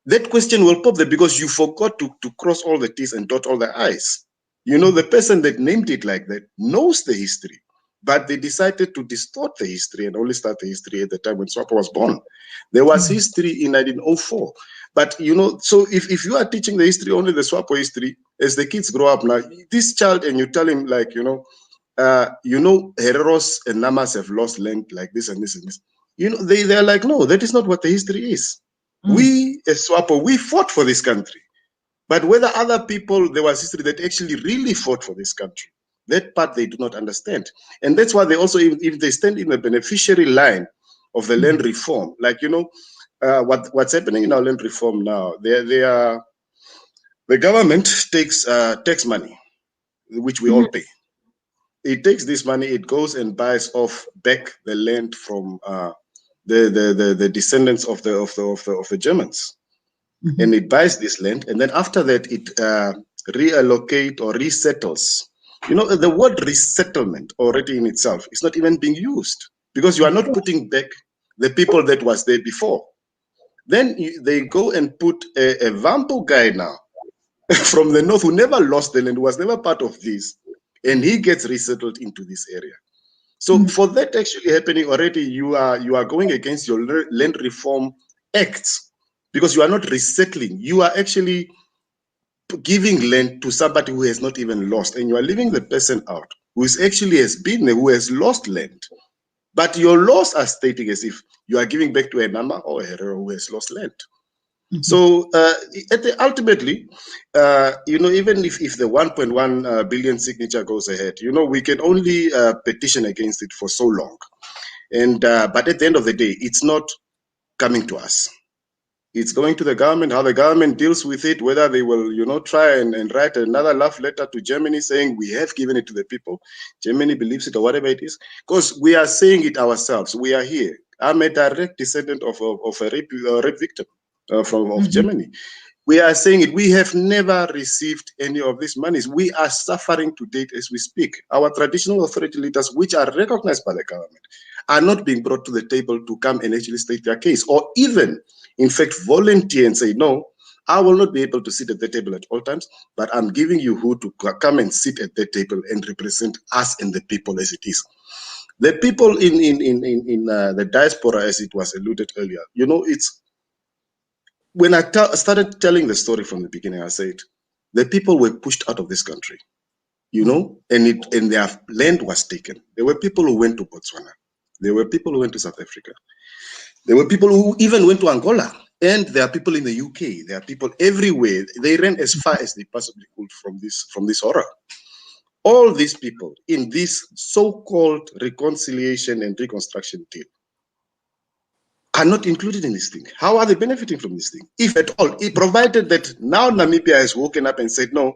that question will pop there because you forgot to cross all the T's and dot all the I's. You know, the person that named it like that knows the history, but they decided to distort the history and only start the history at the time when SWAPO was born. There was history in 1904. But, you know, so if you are teaching the history, only the SWAPO history, as the kids grow up now, this child, and you tell him, like, you know, Hereros and Namas have lost land like this and this and this. You know, they're like, no, that is not what the history is. We, as SWAPO, we fought for this country. But whether other people, there was history that actually really fought for this country, that part they do not understand. And that's why they also, if they stand in the beneficiary line of the land reform, like, what's happening in our land reform now, the government takes tax money, which we all pay. It takes this money, it goes and buys off back the land from the descendants of the Germans. And it buys this land, and then after that it reallocate or resettles. The word resettlement already in itself is not even being used, because you are not putting back the people that was there before. Then they go and put a Vampo guy now from the north, who never lost the land, was never part of this, and he gets resettled into this area. So for that actually happening already, you are going against your land reform acts, because you are not resettling. You are actually giving land to somebody who has not even lost, and you are leaving the person out who actually has been there, who has lost land. But your laws are stating as if you are giving back to a Nama or a Herero who has lost land. So ultimately, even if the 1.1 billion signature goes ahead, we can only petition against it for so long. And but at the end of the day, it's not coming to us. It's going to the government. How the government deals with it, whether they will, try and write another love letter to Germany saying we have given it to the people. Germany believes it or whatever it is, because we are saying it ourselves. We are here. I'm a direct descendant of a rape victim of Germany. We are saying it. We have never received any of these monies. We are suffering to date as we speak. Our traditional authority leaders, which are recognized by the government, are not being brought to the table to come and actually state their case, or even, in fact, volunteer and say, no, I will not be able to sit at the table at all times, but I'm giving you who to come and sit at the table and represent us and the people as it is. The people in the diaspora, as it was alluded earlier, it's, when I started telling the story from the beginning, I said, the people were pushed out of this country, and their land was taken. There were people who went to Botswana. There were people who went to South Africa. There were people who even went to Angola. And there are people in the UK. There are people everywhere. They ran as far as they possibly could from this horror. All these people in this so-called reconciliation and reconstruction deal are not included in this thing. How are they benefiting from this thing? If at all, it provided that now Namibia has woken up and said, no,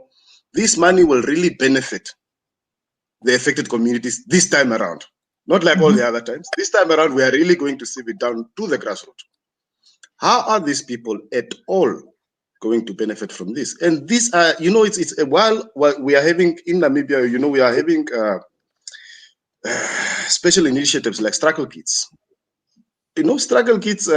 this money will really benefit the affected communities this time around. Not like all the other times. This time around, we are really going to sieve it down to the grassroots. How are these people at all going to benefit from this? And these are, it's while we are having in Namibia, we are having special initiatives like Struggle Kits. Struggle Kits,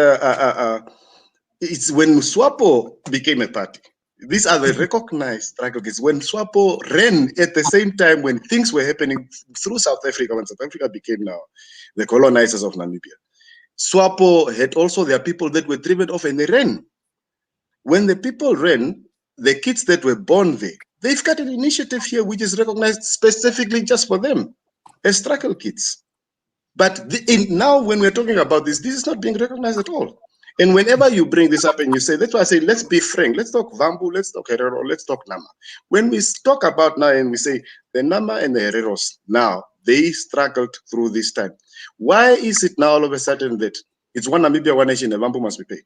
it's when SWAPO became a party. These are the recognized struggle kits. When SWAPO ran at the same time when things were happening through South Africa, when South Africa became now the colonizers of Namibia, SWAPO had also their people that were driven off and they ran. When the people ran, the kids that were born there, they've got an initiative here which is recognized specifically just for them as struggle kits. But now when we're talking about this is not being recognized at all. And whenever you bring this up and you say, that's why I say, let's be frank, let's talk Vambu, let's talk Herero, let's talk Nama. When we talk about now and we say the Nama and the Hereros now, they struggled through this time. Why is it now all of a sudden that it's one Namibia, one nation, and Vambu must be paid?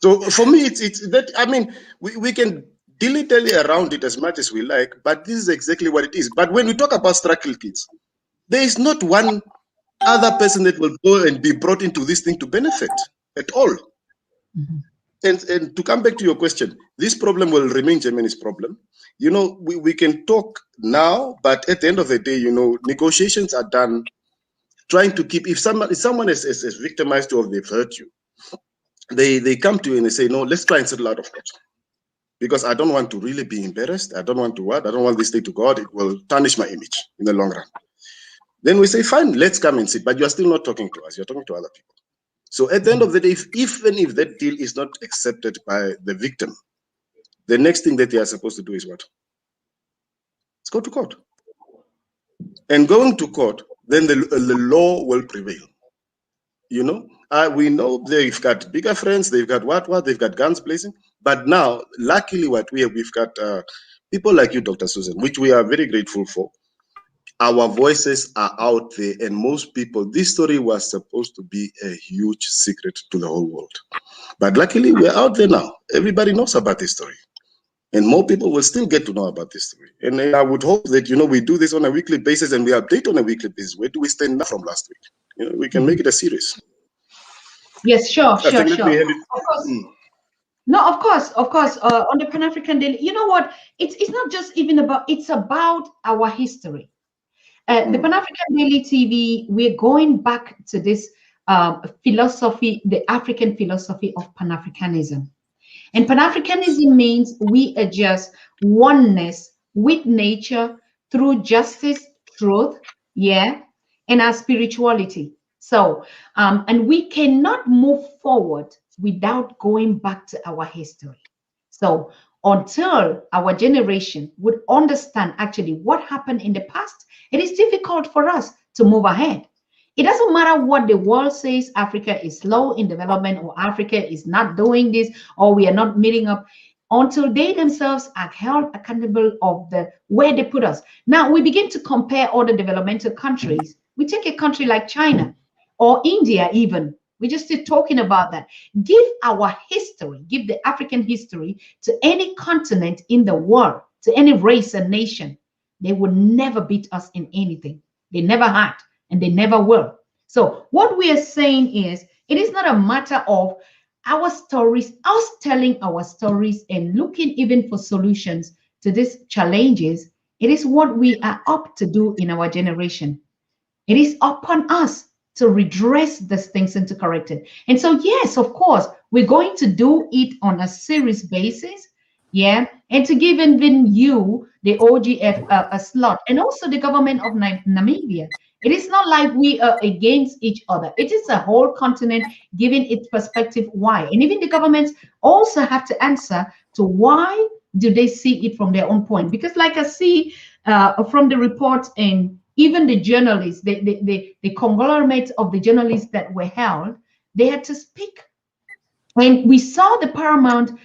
So for me, it's that, I mean, we can dilly-dally around it as much as we like, but this is exactly what it is. But when we talk about struggle kids, there is not one other person that will go and be brought into this thing to benefit at all. And to come back to your question, this problem will remain Germany's problem. We can talk now, but at the end of the day, negotiations are done trying to keep, if someone is victimized or they've hurt you, they come to you and they say, no, let's try and settle out of court. Because I don't want to really be embarrassed. I don't want to I don't want this thing to go out. It will tarnish my image in the long run. Then we say, fine, let's come and sit. But you're still not talking to us. You're talking to other people. So at the end of the day, even if that deal is not accepted by the victim, the next thing that they are supposed to do is what? Let's go to court. And going to court, then the law will prevail. We know they've got bigger friends, they've got what, they've got guns blazing. But now, luckily, what we've got people like you, Dr. Susan, which we are very grateful for. Our voices are out there, and most people, this story was supposed to be a huge secret to the whole world. But luckily, we're out there now. Everybody knows about this story. And more people will still get to know about this story. And I would hope that, we do this on a weekly basis and we update on a weekly basis. Where do we stand now from last week? We can make it a series.
Yes, sure.
I think let me have it.
Of course. No, of course. On the Pan-African Daily, you know what? It's not just even about, it's about our history. The Pan-African Daily TV, we're going back to this philosophy, the African philosophy of Pan-Africanism. And Pan-Africanism means we are just oneness with nature through justice, truth, and our spirituality. So, and we cannot move forward without going back to our history. So, until our generation would understand actually what happened in the past, it is difficult for us to move ahead. It doesn't matter what the world says, Africa is slow in development, or Africa is not doing this, or we are not meeting up, until they themselves are held accountable of where they put us. Now we begin to compare other developmental countries. We take a country like China or India even. We're just still talking about that. Give our history, give the African history to any continent in the world, to any race and nation. They will never beat us in anything. They never had, and they never will. So what we are saying is, it is not a matter of our stories, us telling our stories and looking even for solutions to these challenges. It is what we are up to do in our generation. It is upon us to redress these things and to correct it. And so, yes, of course, we're going to do it on a serious basis. And to give even you, the OGF, a slot, and also the government of Namibia. It is not like we are against each other. It is a whole continent giving its perspective why. And even the governments also have to answer to why do they see it from their own point. Because like I see from the report, and even the journalists, the conglomerate of the journalists that were held, they had to speak. And we saw the paramount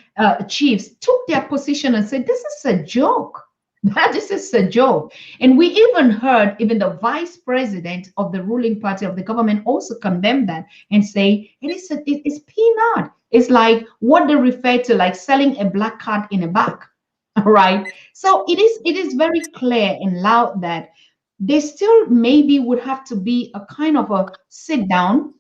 chiefs took their position and said, this is a joke. This is a joke. And we even heard even the vice president of the ruling party of the government also condemn that and say, it's peanut. It's like what they refer to like selling a black card in a bag, right? So it is very clear and loud that they still maybe would have to be a kind of a sit down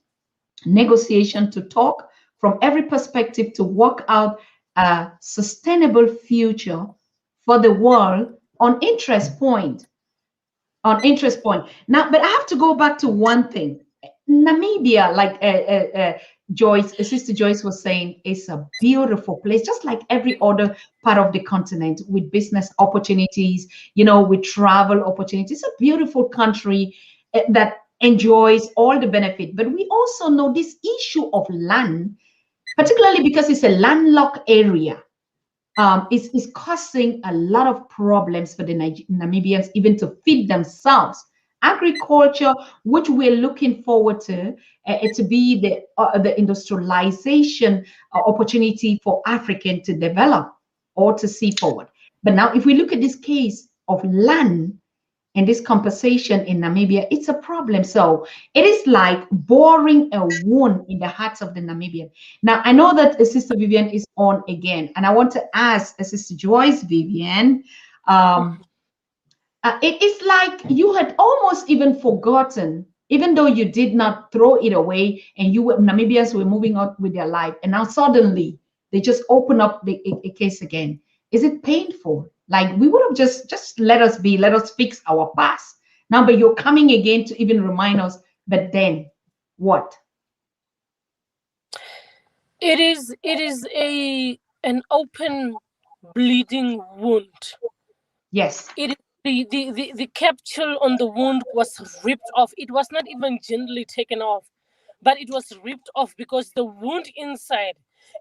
negotiation to talk from every perspective to work out a sustainable future for the world on interest point. Now, but I have to go back to one thing. Namibia, like Joyce, Sister Joyce was saying, is a beautiful place, just like every other part of the continent, with business opportunities, with travel opportunities. It's a beautiful country that enjoys all the benefit. But we also know this issue of land, particularly because it's a landlocked area, is causing a lot of problems for the Namibians even to feed themselves. Agriculture, which we're looking forward to be the industrialization opportunity for African to develop or to see forward. But now, if we look at this case of land and this compensation in Namibia, it's a problem. So it is like boring a wound in the hearts of the Namibian. Now, I know that Sister Vivian is on again, and I want to ask Sister Joyce, Vivian, it is like you had almost even forgotten, even though you did not throw it away, and Namibians were moving on with their life, and now suddenly they just open up a case again. Is it painful? Like we would have just let us fix our past. Now, but you're coming again to even remind us, but then what?
It is an open bleeding wound.
Yes.
It is the capsule on the wound was ripped off. It was not even gently taken off, but it was ripped off because the wound inside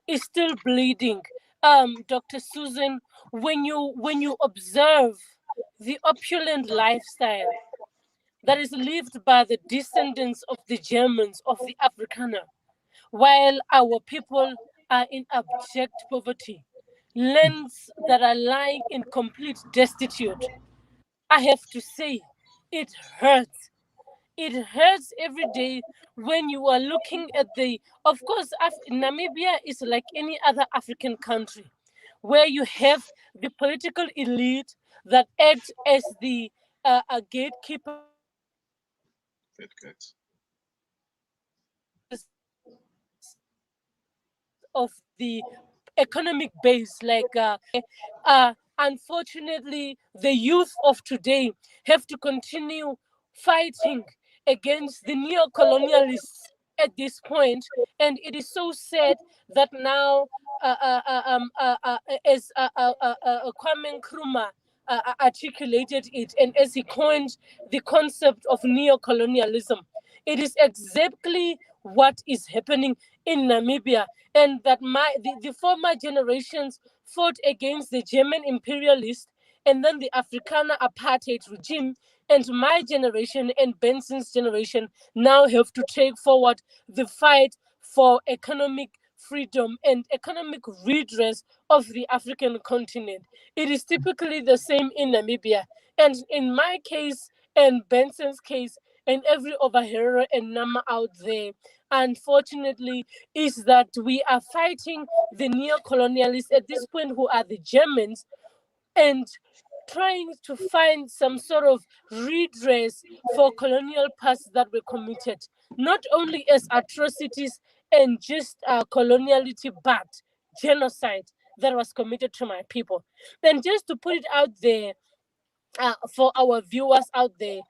is still bleeding. Dr. Susan, when you observe the opulent lifestyle that is lived by the descendants of the Germans, of the Afrikaner, while our people are in abject poverty, lands that are lying in complete destitute. I have to say, it hurts. It hurts every day when you are looking at the. Of course, Namibia is like any other African country, where you have the political elite that act as the gatekeepers of the economic base, unfortunately the youth of today have to continue fighting against the neo-colonialists at this point. And it is so sad that now as Kwame Nkrumah articulated it, and as he coined the concept of neo-colonialism, it is exactly what is happening in Namibia. And that the former generations fought against the German imperialists and then the Afrikaner apartheid regime, and my generation and Benson's generation now have to take forward the fight for economic freedom and economic redress of the African continent. It is typically the same in Namibia. And in my case, and Benson's case, and every Overhero and Nama out there, unfortunately, is that we are fighting the neo-colonialists at this point, who are the Germans, and trying to find some sort of redress for colonial pasts that were committed, not only as atrocities and just coloniality, but genocide that was committed to my people. And just to put it out there, for our viewers out there,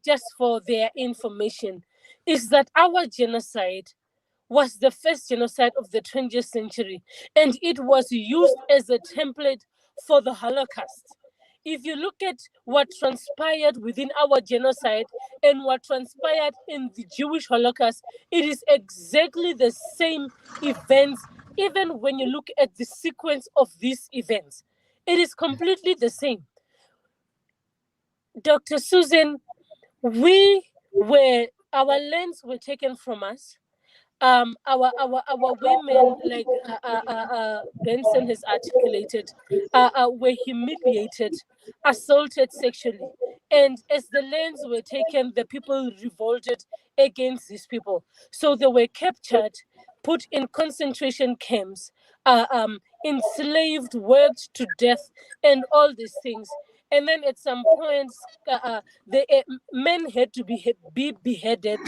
just for their information, is that our genocide was the first genocide of the 20th century, and it was used as a template for the Holocaust. If you look at what transpired within our genocide and what transpired in the Jewish Holocaust, it is exactly the same events, even when you look at the sequence of these events. It is completely the same. Dr. Susan, our lands were taken from us. Our women, like Benson has articulated, were humiliated, assaulted sexually, and as the lands were taken, the people revolted against these people. So they were captured, put in concentration camps, enslaved, worked to death, and all these things. And then at some points, the men had to be beheaded,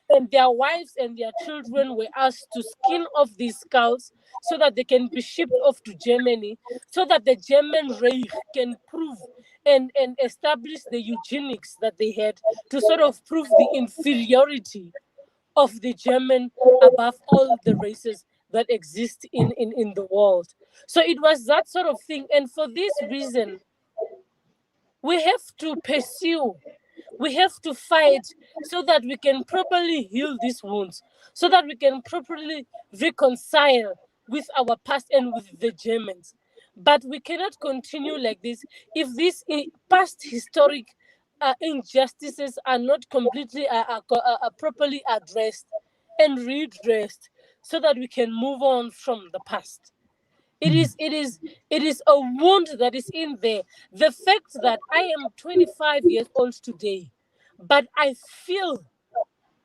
and their wives and their children were asked to skin off these skulls so that they can be shipped off to Germany, so that the German Reich can prove and establish the eugenics that they had, to sort of prove the inferiority of the German above all the races that exist in the world. So it was that sort of thing. And for this reason, we have to pursue, we have to fight, so that we can properly heal these wounds, so that we can properly reconcile with our past and with the Germans. But we cannot continue like this if these past historic injustices are not completely properly addressed and redressed, so that we can move on from the past. It is a wound that is in there. The fact that I am 25 years old today, but I feel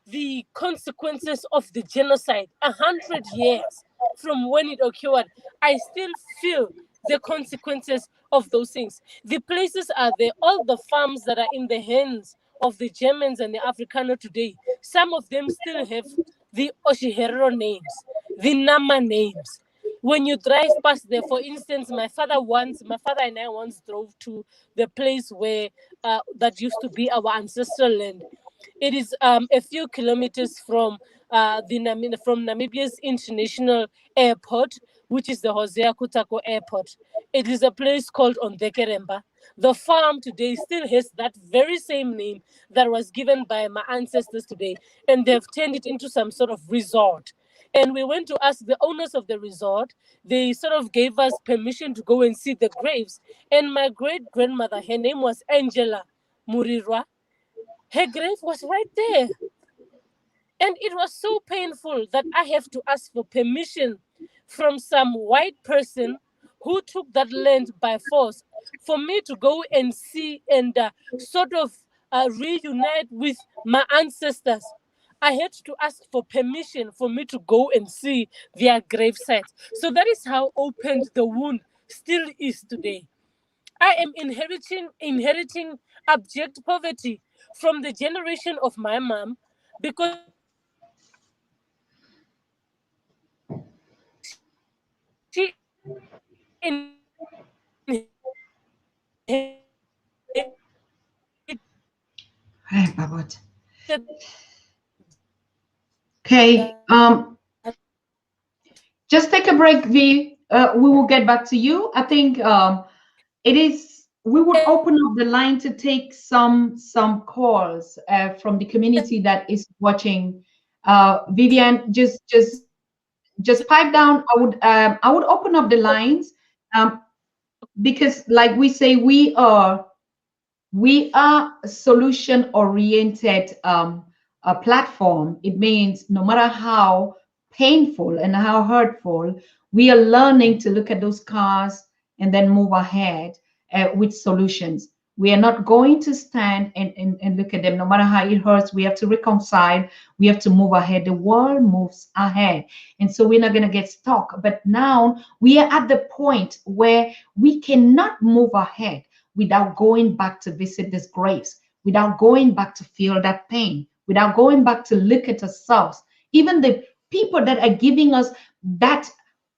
the consequences of the genocide 100 years from when it occurred. I still feel the consequences of those things. The places are there, all the farms that are in the hands of the Germans and the Afrikaner today, some of them still have the Oshihero names, the Nama names. When you drive past there, for instance, my father and I once drove to the place where that used to be our ancestral land. It is a few kilometers from from Namibia's international airport, which is the Hosea Kutako Airport. It is a place called Ondekeremba. The farm today still has that very same name that was given by my ancestors today, and they've turned it into some sort of resort. And we went to ask the owners of the resort. They sort of gave us permission to go and see the graves. And my great grandmother, her name was Angela Murirwa, her grave was right there. And it was so painful that I have to ask for permission from some white person who took that land by force. For me to go and see and sort of reunite with my ancestors, I had to ask for permission for me to go and see their grave sites. So that is how opened the wound still is today. I am inheriting abject poverty from the generation of my mom, because she inherited
Hey, Babot. Okay.
that.
Just take a break, V. We will get back to you. I think it is. We would open up the line to take some calls from the community that is watching. Vivian, just pipe down. I would open up the lines um, because, like we say, we are a solution oriented a platform. It means no matter how painful and how hurtful, we are learning to look at those cars and then move ahead with solutions. We are not going to stand and look at them. No matter how it hurts, we have to reconcile. We have to move ahead. The world moves ahead. And so we're not going to get stuck. But now we are at the point where we cannot move ahead without going back to visit these graves, without going back to feel that pain, without going back to look at ourselves. Even the people that are giving us that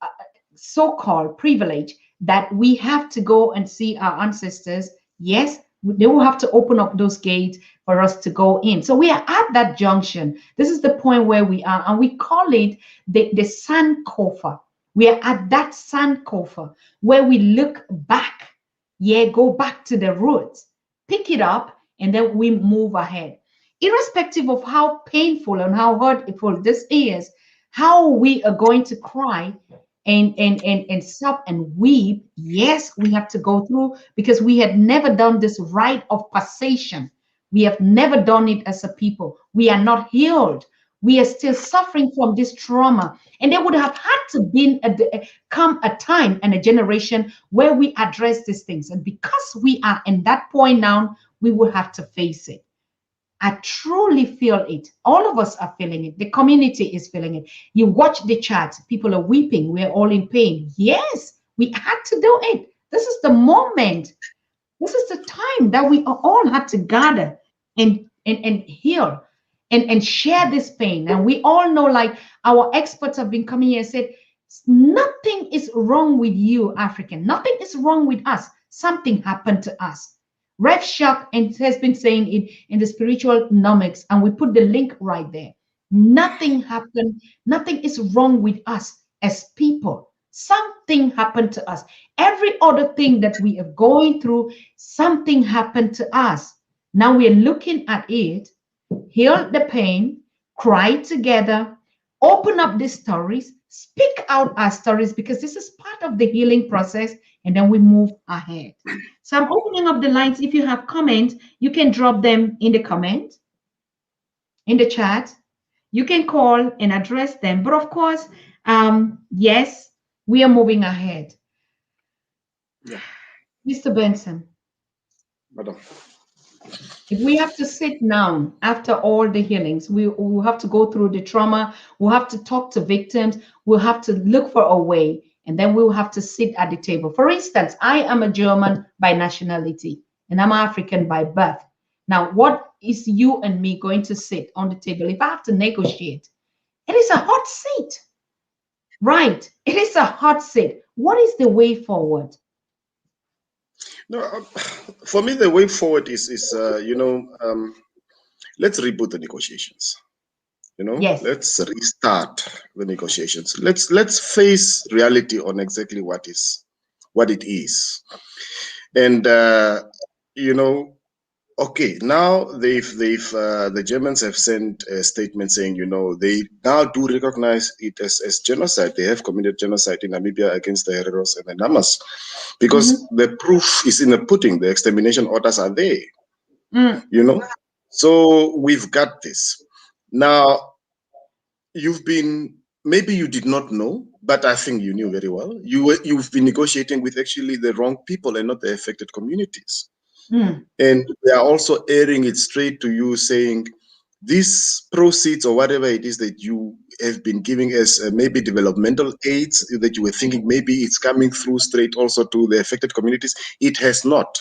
uh, so-called privilege that we have to go and see our ancestors, yes, they will have to open up those gates for us to go in. So we are at that junction. This is the point where we are, and we call it the Sankofa. We are at that Sankofa where we look back. Yeah, go back to the roots, pick it up, and then we move ahead. Irrespective of how painful and how hurtful this is, how we are going to cry and sob and weep. Yes, we have to go through because we had never done this rite of passation. We have never done it as a people. We are not healed. We are still suffering from this trauma. And there would have had to come a time and a generation where we address these things. And because we are in that point now, we will have to face it. I truly feel it. All of us are feeling it. The community is feeling it. You watch the chat, people are weeping. We're all in pain. Yes, we had to do it. This is the moment. This is the time that we all had to gather and heal and share this pain. And we all know, like our experts have been coming here and said, nothing is wrong with you, African. Nothing is wrong with us. Something happened to us. Rev Shock and has been saying it in the spiritual nomics, and we put the link right there. Nothing happened. Nothing is wrong with us as people. Something happened to us. Every other thing that we are going through, something happened to us. Now we are looking at it, heal the pain, cry together, open up the stories, speak out our stories, because this is part of the healing process, and then we move ahead. So I'm opening up the lines. If you have comments, you can drop them in the comment, in the chat. You can call and address them. But of course, yes, we are moving ahead.
Yeah.
Mr. Benson,
Madam.
if we have to sit down after all the healings, we will have to go through the trauma. We'll have to talk to victims. We'll have to look for a way. And then we'll have to sit at the table. For instance, I am a German by nationality and I'm African by birth. Now, what is you and me going to sit on the table? If I have to negotiate, it is a hot seat, right? It is a hot seat. What is the way forward?
No, for me, the way forward is let's reboot the negotiations.
Yes.
Let's restart the negotiations. Let's face reality on exactly what it is. And okay, now the Germans have sent a statement saying, they now do recognize it as genocide. They have committed genocide in Namibia against the Hereros and the Namas, because the proof is in the pudding. The extermination orders are there. So we've got this. Now, you've been maybe you did not know, but I think you knew very well. You've been negotiating with actually the wrong people and not the affected communities. And they are also airing it straight to you, saying these proceeds or whatever it is that you have been giving as maybe developmental aids that you were thinking maybe it's coming through straight also to the affected communities. It has not.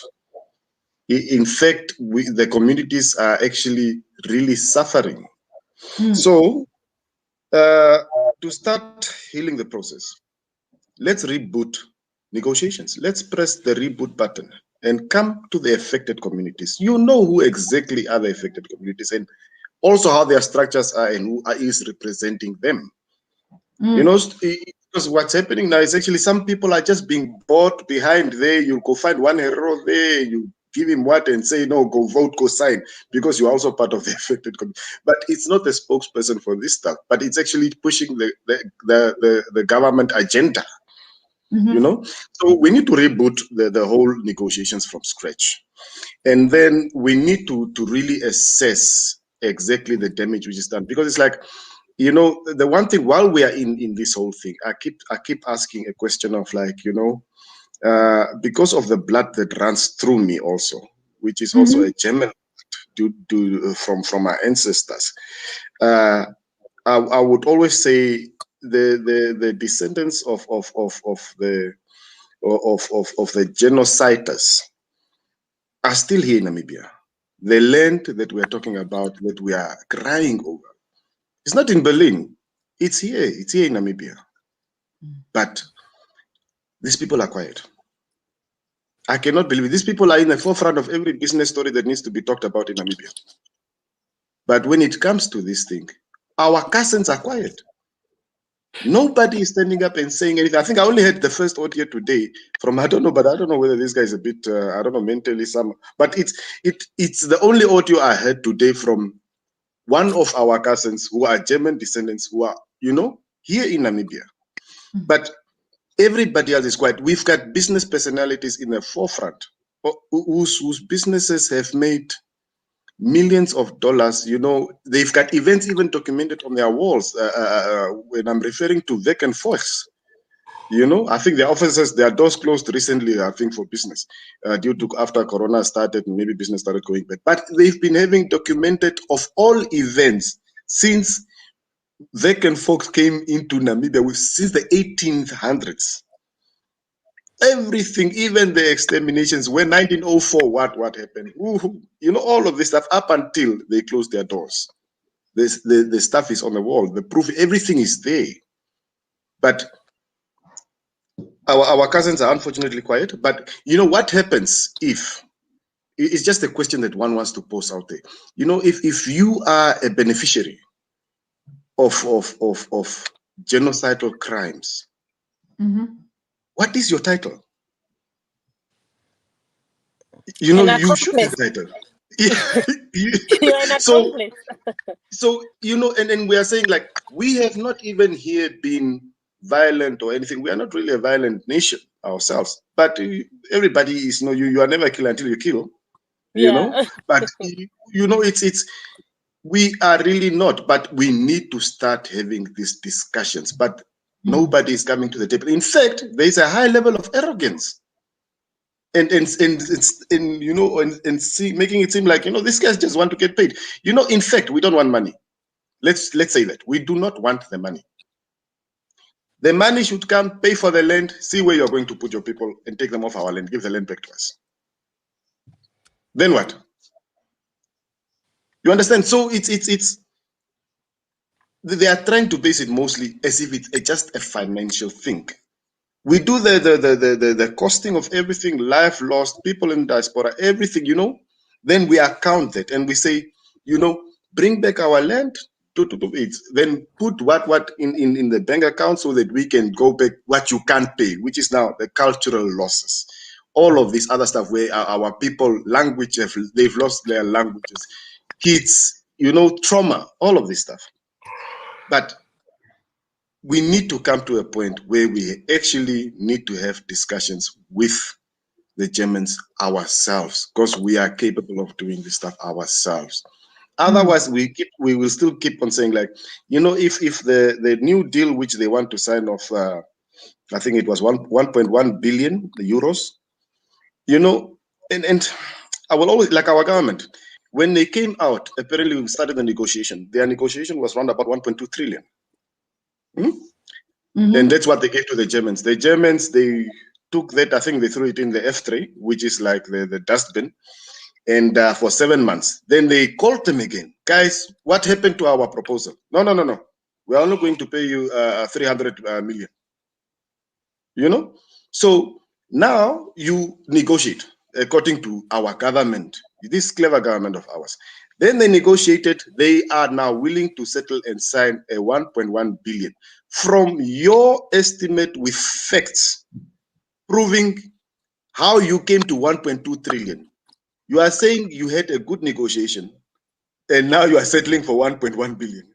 In fact, the communities are actually really suffering. So to start healing the process, let's reboot negotiations. Let's press the reboot button and come to the affected communities. You know who exactly are the affected communities and also how their structures are and who is representing them. You know, because what's happening now is actually some people are just being bought behind there. You go find one hero there, you give him what and say, no, go vote, go sign, because you're also part of the affected community. But it's not a spokesperson for this stuff, but it's actually pushing the government agenda. You know, so we need to reboot the whole negotiations from scratch, and then we need to really assess exactly the damage which is done, because it's like, you know, the one thing while we are in this whole thing, I keep asking a question of like, you know, because of the blood that runs through me also, which is also a German from our ancestors. I would always say the descendants of the genociders are still here in Namibia. The land that we are talking about, that we are crying over, it's not in Berlin. It's here. It's here in Namibia. But these people are quiet. I cannot believe it. These people are in the forefront of every business story that needs to be talked about in Namibia. But when it comes to this thing, our cousins are quiet. Nobody is standing up and saying anything. I think I only heard the first audio today from, I don't know, but I don't know whether this guy is a bit, I don't know, mentally some. But it's the only audio I heard today from one of our cousins who are German descendants who are, you know, here in Namibia. But everybody else is quiet. We've got business personalities in the forefront whose businesses have made millions of dollars. You know, they've got events even documented on their walls. When I'm referring to Vec and Fox, you know, I think the offices, their doors closed recently, I think, for business due to after Corona started, maybe business started going back. But they've been having documented of all events since Vec and Fox came into Namibia since the 1800s. Everything, even the exterminations, when 1904, what happened? Ooh, you know, all of this stuff up until they closed their doors. The stuff is on the wall. The proof, everything is there. But our cousins are unfortunately quiet. But you know what happens if, it's just a question that one wants to pose out there. You know, if you are a beneficiary of genocidal crimes, what is your title? You know, you should have a title.
You're an accomplice.
So you know, and we are saying like, we have not even here been violent or anything. We are not really a violent nation ourselves, but everybody is, you know, you are never kill until you kill, you know. But you know, it's we are really not, but we need to start having these discussions. But nobody is coming to the table. In fact, there is a high level of arrogance. And you know, and see, making it seem like, you know, these guys just want to get paid. You know, in fact, we don't want money. Let's say that we do not want the money. The money should come, pay for the land, see where you're going to put your people, and take them off our land, give the land back to us. Then what? You understand? So it's they are trying to base it mostly as if it's just a financial thing. We do the costing of everything, life lost, people in diaspora, everything, you know. Then we account that and we say, you know, bring back our land to it. Then put what in the bank account so that we can go back what you can't pay, which is now the cultural losses. All of this other stuff where our people, language, they've lost their languages, kids, you know, trauma, all of this stuff. But we need to come to a point where we actually need to have discussions with the Germans ourselves, because we are capable of doing this stuff ourselves. Otherwise, we will still keep on saying, like, if the new deal which they want to sign off, I think it was 1.1 billion euros, and I will always, like our government, when they came out, apparently we started the negotiation. Their negotiation was around about 1.2 trillion. And that's what they gave to the Germans. The Germans, they took that, I think they threw it in the F3, which is like the dustbin, and for 7 months. Then they called them again. Guys, what happened to our proposal? No. We're only going to pay you 300 million. So now you negotiate according to our government, this clever government of ours. Then they negotiated. They are now willing to settle and sign a 1.1 billion. From your estimate with facts, proving how you came to 1.2 trillion, you are saying you had a good negotiation, and now you are settling for 1.1 billion,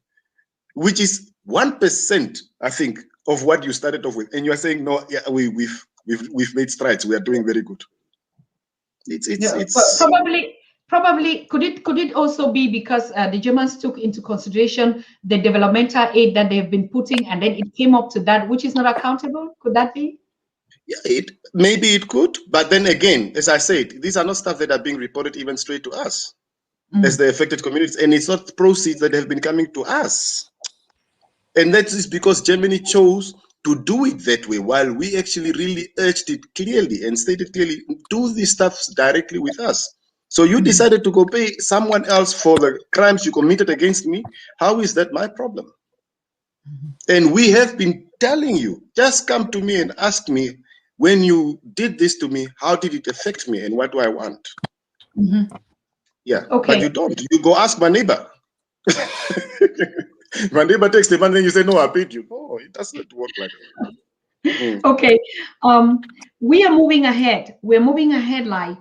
which is 1%, I think, of what you started off with. And you are saying, no, yeah, we've made strides. We are doing very good. It's
probably could it also be because the Germans took into consideration the developmental aid that they've been putting, and then it came up to that, which is not accountable? Could that be?
Yeah, maybe it could, but then again, as I said, these are not stuff that are being reported even straight to us as the affected communities, and it's not proceeds that have been coming to us. And that is because Germany chose to do it that way, while we actually really urged it clearly and stated clearly, do these stuff directly with us. So you decided to go pay someone else for the crimes you committed against me. How is that my problem? And we have been telling you, just come to me and ask me, when you did this to me, how did it affect me and what do I want? Yeah,
okay.
But you don't. You go ask my neighbor. My neighbor takes the money and you say, no, I paid you. No, it doesn't work like that.
Okay. We are moving ahead. We're moving ahead like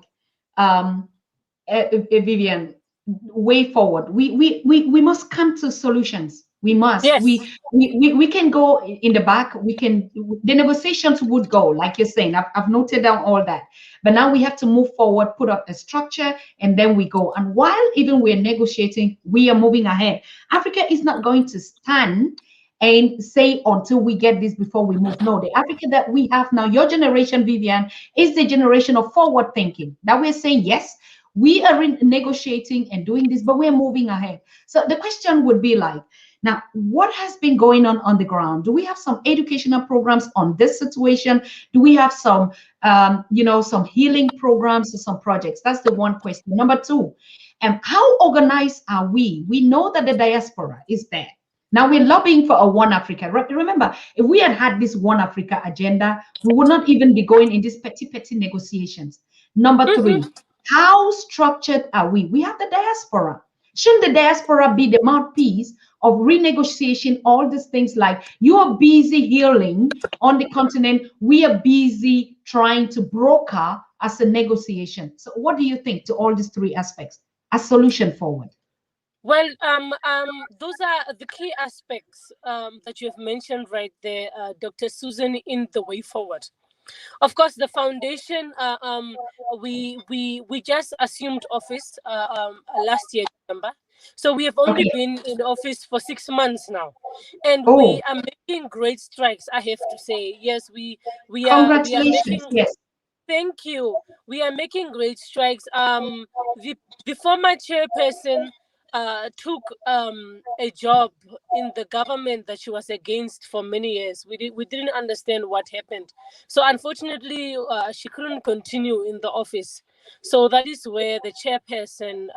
Vivian, way forward. We must come to solutions. We must.
Yes.
We can go in the back. The negotiations would go, like you're saying. I've noted down all that. But now we have to move forward, put up a structure, and then we go. And while even we're negotiating, we are moving ahead. Africa is not going to stand and say until we get this before we move. No, the Africa that we have now, your generation, Vivian, is the generation of forward thinking. That we're saying, yes, we are negotiating and doing this, but we're moving ahead. So the question would be like, now, what has been going on the ground? Do we have some educational programs on this situation? Do we have some, some healing programs or some projects? That's the one question. Number two, how organized are we? We know that the diaspora is there. Now we're lobbying for a One Africa. Remember, if we had this One Africa agenda, we would not even be going in these petty negotiations. Number three, how structured are we? We have the diaspora. Shouldn't the diaspora be the mouthpiece of renegotiation? All these things, like you are busy healing on the continent, we are busy trying to broker as a negotiation. So what do you think to all these three aspects? A solution forward.
Well, those are the key aspects that you have mentioned right there, Dr. Susan, in the way forward. Of course, the foundation, we just assumed office last year, December. So we have only been in office for 6 months now, and we are making great strides. I have to say, yes, we are making.
Yes.
Thank you. We are making great strides. The former chairperson took a job in the government that she was against for many years. We didn't understand what happened. So unfortunately, she couldn't continue in the office. So that is where the chairperson,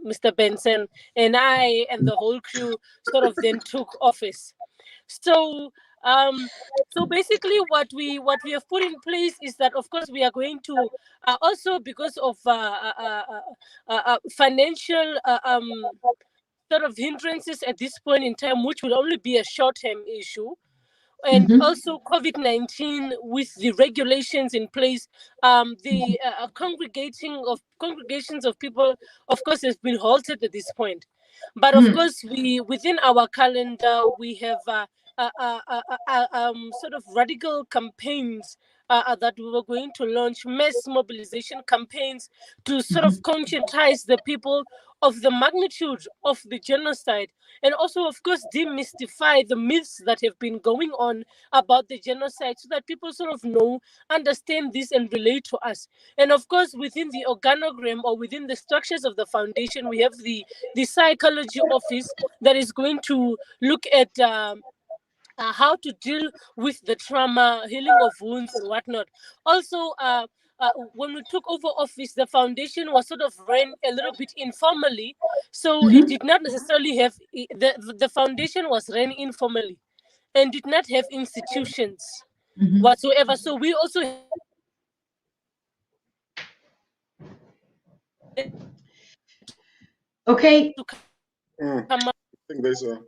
Mr. Benson, and I and the whole crew sort of then took office. So basically what we have put in place is that, of course, we are going to also, because of financial sort of hindrances at this point in time, which will only be a short-term issue, and also COVID-19 with the regulations in place, the congregations of people, of course, has been halted at this point. But of course, we within our calendar, we have sort of radical campaigns that we were going to launch, mass mobilization campaigns to sort of conscientize the people of the magnitude of the genocide, and also, of course, demystify the myths that have been going on about the genocide, so that people sort of know, understand this, and relate to us. And of course, within the organogram or within the structures of the foundation, we have the psychology office that is going to look at how to deal with the trauma, healing of wounds, and whatnot. Also, when we took over office, the foundation was sort of ran a little bit informally, so it did not necessarily have the foundation was ran informally and did not have institutions whatsoever. So we also
Okay.
I think there's a.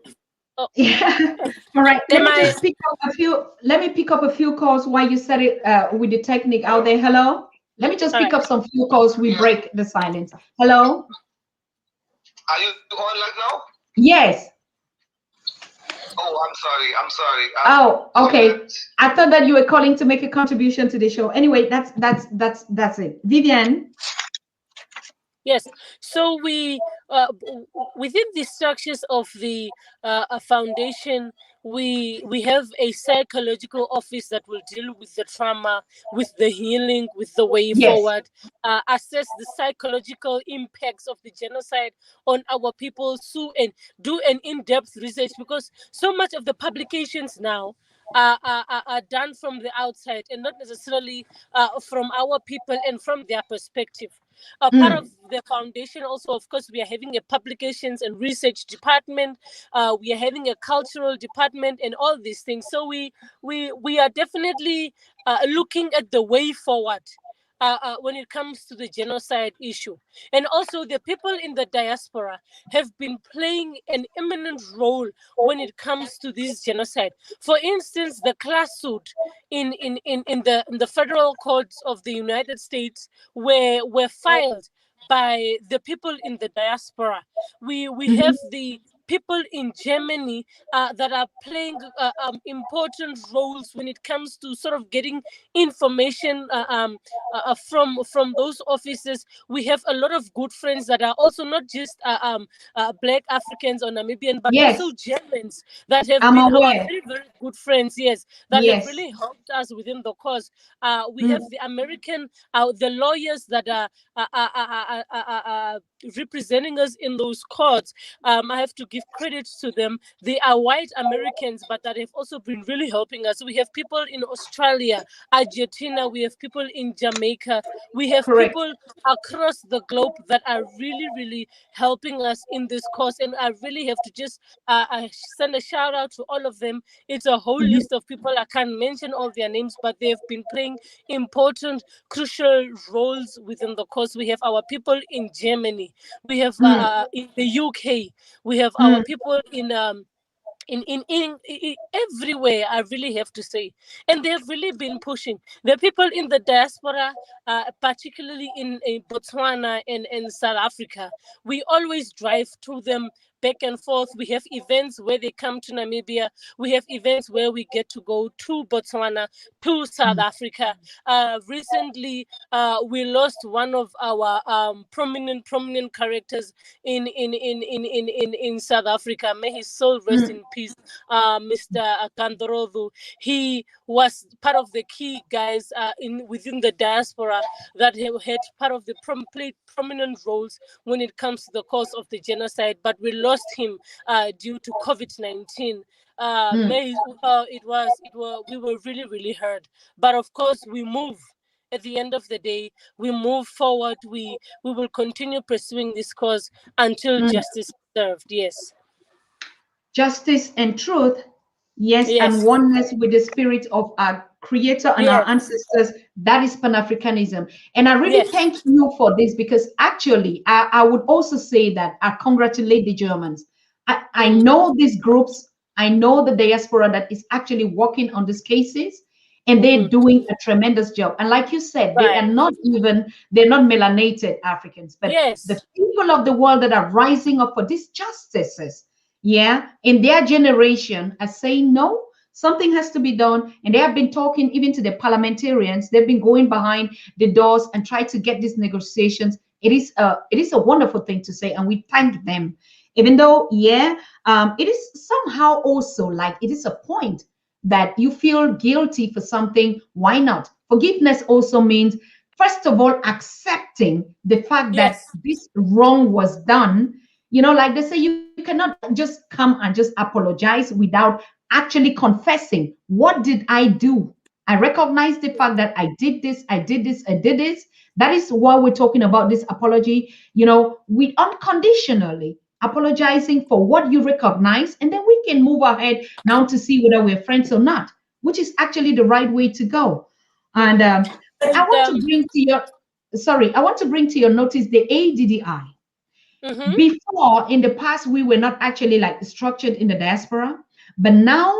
Yeah. All right. Let
Am
me
I-
just pick up a few. Let me pick up a few calls while you said it with the technique out there. Hello. Let me just
All
pick
right.
up some few calls. We break the silence. Hello.
Are you on right now?
Yes.
Oh, I'm sorry. I'm sorry.
Oh, okay. I thought that you were calling to make a contribution to the show. Anyway, that's it. Vivian.
Yes. So we, within the structures of the foundation, we have a psychological office that will deal with the trauma, with the healing, with the way
Yes.
forward, assess the psychological impacts of the genocide on our people, and do an in-depth research, because so much of the publications now are done from the outside and not necessarily from our people and from their perspective. Part of the foundation also, of course, we are having a publications and research department. We are having a cultural department and all these things. So we are definitely looking at the way forward when it comes to the genocide issue. And also, the people in the diaspora have been playing an eminent role when it comes to this genocide. For instance, the class suit in the federal courts of the United States were filed by the people in the diaspora. We have the people in Germany that are playing important roles when it comes to sort of getting information from those offices. We have a lot of good friends that are also not just Black Africans or Namibian, but
Yes.
also Germans that have
I'm
been our
aware.
very, very good friends, yes, that
Yes.
have really helped us within the cause. We have the American, the lawyers that are representing us in those courts. I have to give credit to them. They are white Americans, but that have also been really helping us. We have people in Australia, Argentina, we have people in Jamaica, we have
Correct.
people across the globe that are really, really helping us in this cause. And I really have to just send a shout out to all of them. It's a whole list of people. I can't mention all their names, but they have been playing important, crucial roles within the cause. We have our people in Germany, we have in the UK, we have our people in everywhere, I really have to say. And they've really been pushing the people in the diaspora, particularly in Botswana and South Africa. We always drive to them back and forth. We have events where they come to Namibia. We have events where we get to go to Botswana, to South Africa. Recently, we lost one of our prominent characters in South Africa. May his soul rest in peace, Mr. Kandorovu. He was part of the key guys within the diaspora that have had part of the prominent roles when it comes to the cause of the genocide, but we lost him due to COVID-19. We were really, really hurt. But of course, we move. At the end of the day, we move forward. We will continue pursuing this cause until justice is served. Yes.
Justice and truth. Yes,
Yes.
and oneness with the spirit of our creator and our
Yes.
ancestors. That is Pan-Africanism. And I really
Yes.
thank you for this, because actually, I would also say that I congratulate the Germans. I know these groups. I know the diaspora that is actually working on these cases, and they're doing a tremendous job. And like you said, they are not they're not melanated Africans, but
Yes.
the people of the world that are rising up for these justices. yeah, in their generation are saying no, something has to be done. And they have been talking even to the parliamentarians. They've been going behind the doors and try to get these negotiations. It is a wonderful thing to say, and we thank them. Even though, yeah, it is somehow also like it is a point that you feel guilty for something. Why not? Forgiveness also means, first of all, accepting the fact that
Yes.
this wrong was done. Like they say, you cannot just come and just apologize without actually confessing, what did I do? I recognize the fact that I did this, I did this, I did this. That is why we're talking about this apology. We unconditionally apologizing for what you recognize, and then we can move ahead now to see whether we're friends or not, which is actually the right way to go. And I
And
want to bring to your sorry, I want to bring to your notice the ADDI.
mhm.
Before, in the past, we were not actually like structured in the diaspora, but now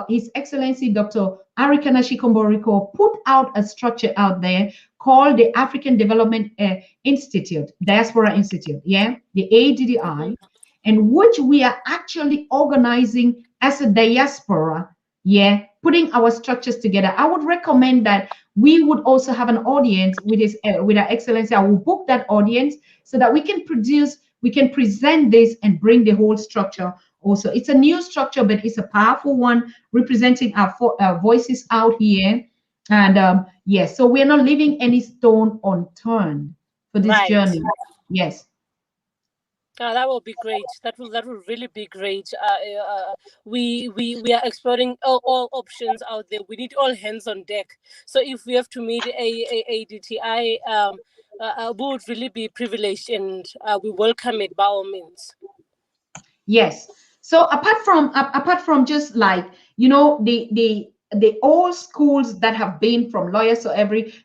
His Excellency Dr. Arikana Shikomboriko put out a structure out there called the African Development Institute, Diaspora Institute, yeah, the ADDI, and which we are actually organizing as a diaspora, yeah, putting our structures together. I would recommend that we would also have an audience with with Our Excellency. I will book that audience so that we can present this and bring the whole structure. Also, it's a new structure, but it's a powerful one representing our voices out here. And yes, so we're not leaving any stone unturned for this
Right.
journey. Yes.
That will be great. That will really be great. We are exploring all options out there. We need all hands on deck. So if we have to meet a DTI, we would really be privileged, and we welcome it by all means.
Yes. So apart from just like the old schools that have been from lawyers or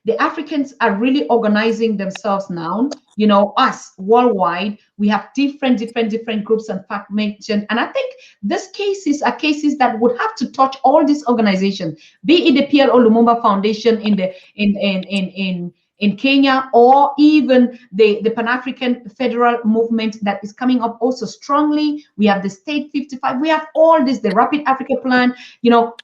the Africans are really organizing themselves now. Us worldwide, we have different groups and fact mentioned. And I think these cases are cases that would have to touch all these organizations, be it the PLO Lumumba Foundation in the in Kenya, or even the Pan-African federal movement that is coming up also strongly. We have the State 55. We have all this, the Rapid Africa Plan.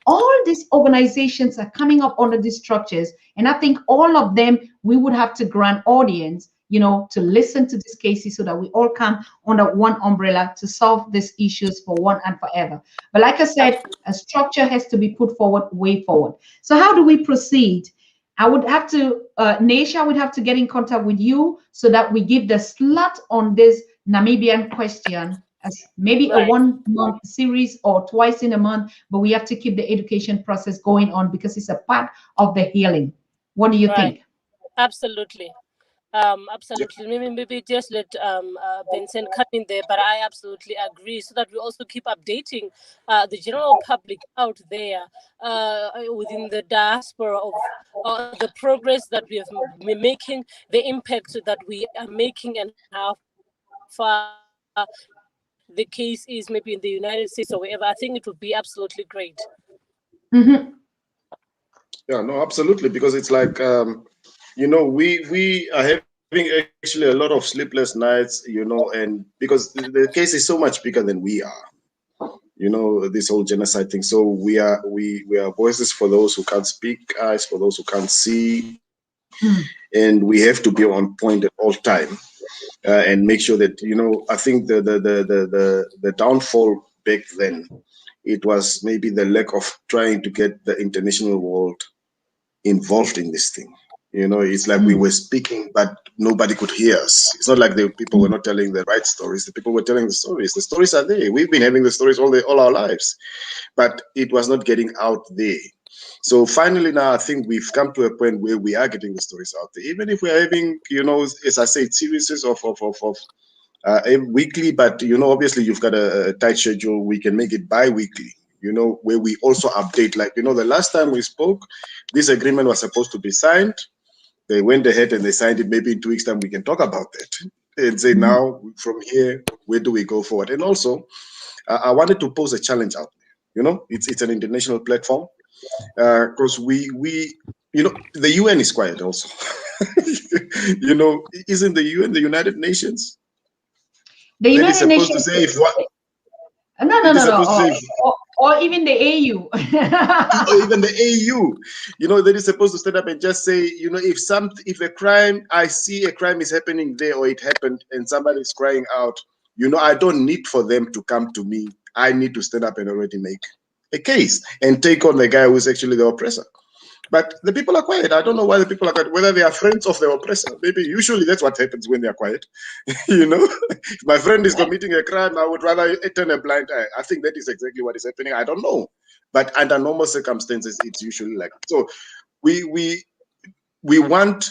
All these organizations are coming up under these structures. And I think all of them, we would have to grant audience, to listen to these cases so that we all come under one umbrella to solve these issues for one and forever. But like I said, a structure has to be put forward, way forward. So how do we proceed? I would have to, Naisha would have to get in contact with you so that we give the slot on this Namibian question as maybe a
Right.
1 month series or twice in a month, but we have to keep the education process going on because it's a part of the healing. What do you
Right.
think?
Absolutely. Absolutely. Maybe just let Vincent come in there, but I absolutely agree. So that we also keep updating the general public out there within the diaspora of the progress that we have been making, the impact that we are making, and how far the case is maybe in the United States or wherever. I think it would be absolutely great.
Mm-hmm.
Yeah, no, absolutely, because it's like we are having actually a lot of sleepless nights, and because the case is so much bigger than we are, this whole genocide thing. So we are voices for those who can't speak, eyes for those who can't see, and we have to be on point at all time, and make sure that I think the downfall back then, it was maybe the lack of trying to get the international world involved in this thing. It's like we were speaking, but nobody could hear us. It's not like the people were not telling the right stories. The people were telling the stories. The stories are there. We've been having the stories all our lives, but it was not getting out there. So finally, now I think we've come to a point where we are getting the stories out there. Even if we're having, as I say, series of weekly, but obviously you've got a tight schedule. We can make it bi-weekly, where we also update. Like, the last time we spoke, this agreement was supposed to be signed. They went ahead and they signed it. Maybe in 2 weeks' time we can talk about that and say, now from here, where do we go forward? And also, I wanted to pose a challenge out there. It's an international platform, because we the UN is quiet also. Isn't the UN the United Nations?
The
That is
United
supposed to
Nations,
say if what.
No, no,
It is
no, no.
supposed to say,
Or even the AU.
or even the AU, that is supposed to stand up and just say, if a crime, I see a crime is happening there, or it happened, and somebody is crying out, I don't need for them to come to me. I need to stand up and already make a case and take on the guy who is actually the oppressor. But the people are quiet. I don't know why the people are quiet, whether they are friends of the oppressor. Maybe usually that's what happens when they are quiet. If my friend is committing a crime, I would rather turn a blind eye. I think that is exactly what is happening. I don't know. But under normal circumstances, it's usually like so. We want,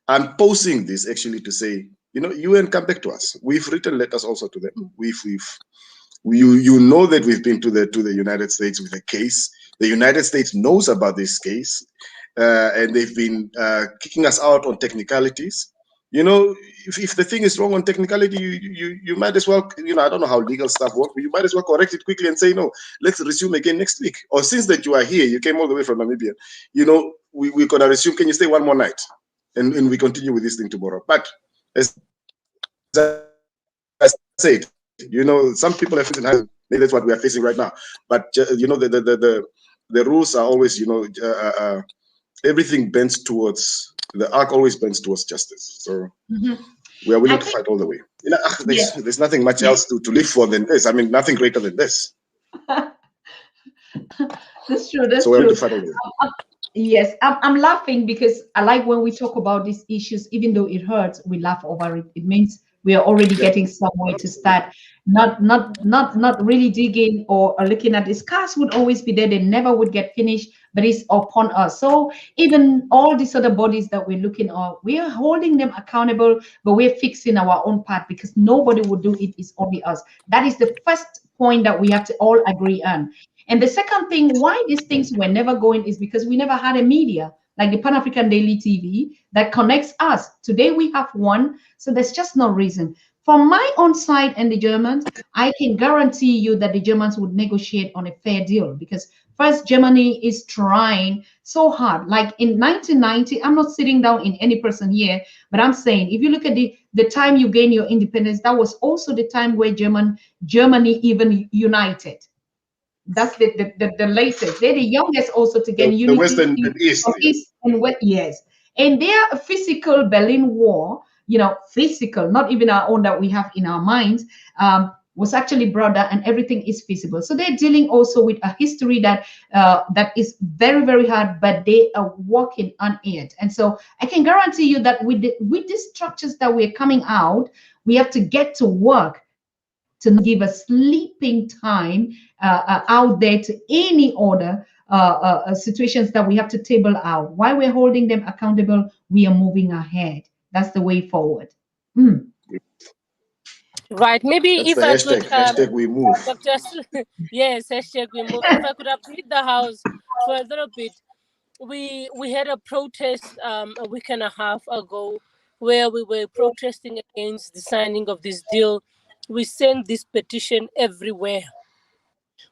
I'm posing this actually to say, UN, come back to us. We've written letters also to them. You know that we've been to the United States with a case. The United States knows about this case, and they've been kicking us out on technicalities. If the thing is wrong on technicality, you might as well, I don't know how legal stuff works, but you might as well correct it quickly and say, no, let's resume again next week. Or since that you are here, you came all the way from Namibia, we're going to resume. Can you stay one more night? And we continue with this thing tomorrow. But as I said, some people have maybe that's what we are facing right now. But the rules are always, everything bends towards, the arc always bends towards justice. So we are willing to fight all the way. There's nothing much else to live for than this. I mean, nothing greater than this.
That's true. That's
so we're
true.
willing to fight all the way.
Yes, I'm laughing because I like when we talk about these issues, even though it hurts, we laugh over it. It means we are already getting somewhere to start. Not really digging or looking at the scars would always be there. They never would get finished, but it's upon us. So even all these other bodies that we're looking at, we are holding them accountable, but we're fixing our own part because nobody would do it. It's only us. That is the first point that we have to all agree on. And the second thing, why these things were never going is because we never had a media like the Pan-African Daily TV that connects us. Today we have one, so there's just no reason. From my own side and the Germans, I can guarantee you that the Germans would negotiate on a fair deal because first, Germany is trying so hard. Like in 1990, I'm not sitting down in any person here, but I'm saying if you look at the time you gain your independence, that was also the time where Germany even united. That's the latest. They're the youngest also to get unity.
The West and East.
East and West, yes. And their physical Berlin Wall, physical, not even our own that we have in our minds, was actually brought down and everything is feasible. So they're dealing also with a history that is very, very hard, but they are working on it. And so I can guarantee you that with these structures that we're coming out, we have to get to work to not give a sleeping time out there to any other situations that we have to table out. While we're holding them accountable, we are moving ahead. That's the way forward.
Right. Maybe
That's
if
the
I
hashtag,
could,
hashtag we move.
Dr. Yes, hashtag we move. If I could update the house for a little bit, we had a protest a week and a half ago where we were protesting against the signing of this deal. We sent this petition everywhere.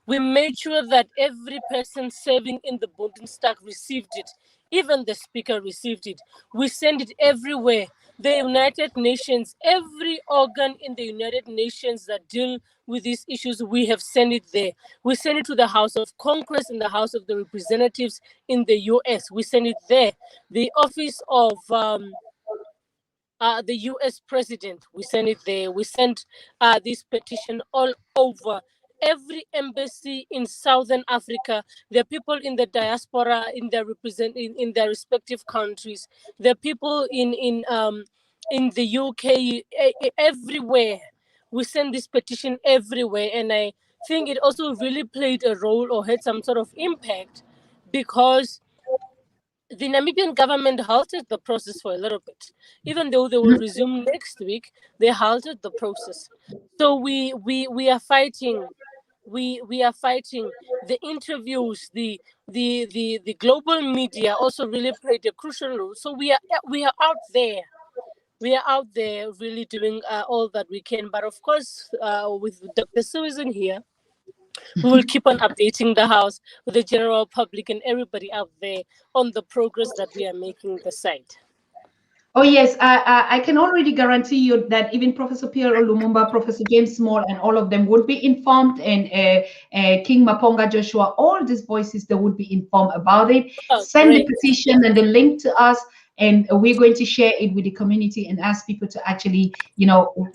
We made sure that every person serving in the Bundestag received it. Even the speaker received it. We sent it everywhere. The United Nations, every organ in the United Nations that deal with these issues, we have sent it there. We sent it to the House of Congress and the House of the Representatives in the US. We sent it there. The office of the US president, we sent it there. We sent this petition all over. Every embassy in Southern Africa, the people in the diaspora in their in their respective countries, the people in the UK, everywhere. We sent this petition everywhere, and I think it also really played a role or had some sort of impact because the Namibian government halted the process for a little bit. Even though they will resume next week, they halted the process. So we are fighting. We are fighting. The interviews, the global media also really played a crucial role. So we are out there. We are out there really doing all that we can. But of course, with Dr. Susan here, we will keep on updating the house with the general public and everybody out there on the progress that we are making the site.
Oh yes, I can already guarantee you that even Professor Pierre Lumumba, Professor James Small, and all of them would be informed, and King Maponga Joshua, all these voices, they would be informed about it.
Oh,
Send the
great.
petition and the link to us, and we're going to share it with the community and ask people to actually,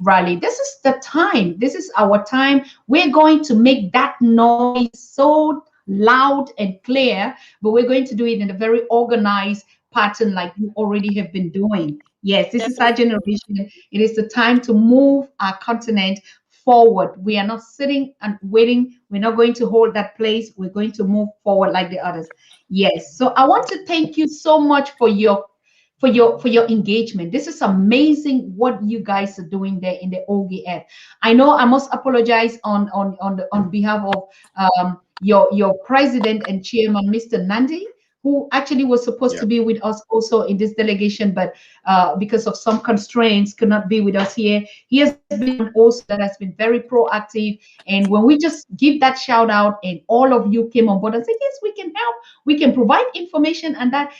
rally. This is the time. This is our time. We're going to make that noise so loud and clear, but we're going to do it in a very organized pattern like you already have been doing. Yes, this is our
Definitely.
generation. It is the time to move our continent forward. We are not sitting and waiting. We're not going to hold that place. We're going to move forward like the others. Yes. So I want to thank you so much for your engagement. This is amazing what you guys are doing there in the OGF. I know I must apologize on behalf of your president and chairman, Mr. Nandi, who actually was supposed
Yeah.
to be with us also in this delegation, but because of some constraints, could not be with us here. He has been one also that has been very proactive. And when we just give that shout out, and all of you came on board and said, yes, we can help, we can provide information, and that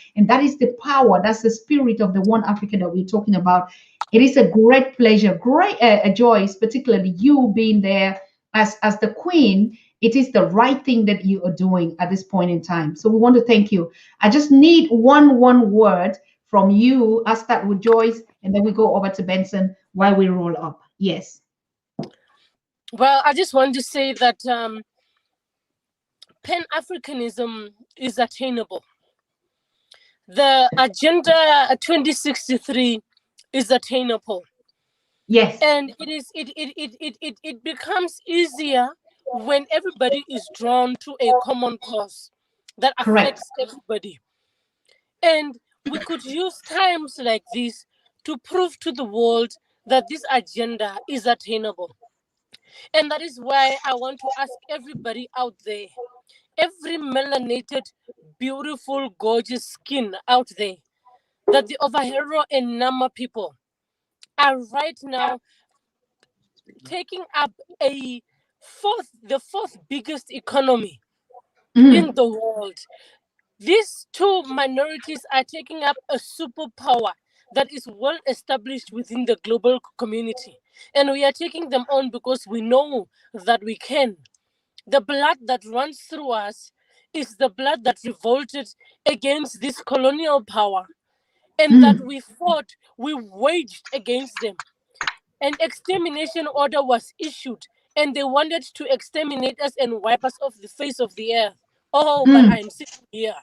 is the power, that's the spirit of the One Africa that we're talking about. It is a great pleasure, great joy, particularly you being there as the queen. It is the right thing that you are doing at this point in time. So we want to thank you. I just need one word from you. I'll start with Joyce, and then we go over to Benson while we roll up. Yes.
Well, I just want to say that Pan-Africanism is attainable. The Agenda 2063 is attainable.
Yes.
And it becomes easier when everybody is drawn to a common cause that
Correct.
affects everybody. And we could use times like this to prove to the world that this agenda is attainable. And that is why I want to ask everybody out there, every melanated, beautiful, gorgeous skin out there, that the Overhero and Nama people are right now taking up the fourth biggest economy in the world. These two minorities are taking up a superpower that is well established within the global community. And we are taking them on because we know that we can. The blood that runs through us is the blood that revolted against this colonial power, and that we fought, we waged against them. An extermination order was issued, and they wanted to exterminate us and wipe us off the face of the earth. Oh, but
Mm,
I'm sitting here.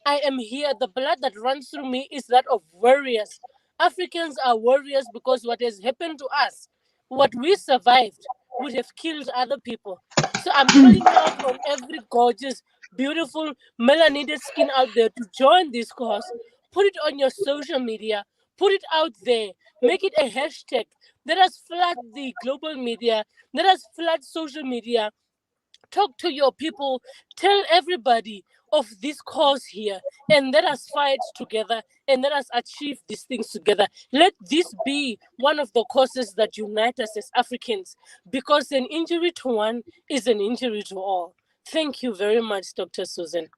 I am here. The blood that runs through me is that of warriors. Africans are warriors because what has happened to us, what we survived, would have killed other people. So I'm calling out on every gorgeous, beautiful, melanated skin out there to join this cause. Put it on your social media. Put it out there. Make it a hashtag. Let us flood the global media. Let us flood social media. Talk to your people. Tell everybody of this cause here, and let us fight together, and let us achieve these things together. Let this be one of the causes that unite us as Africans, because an injury to one is an injury to all. Thank you very much, Dr. Susan.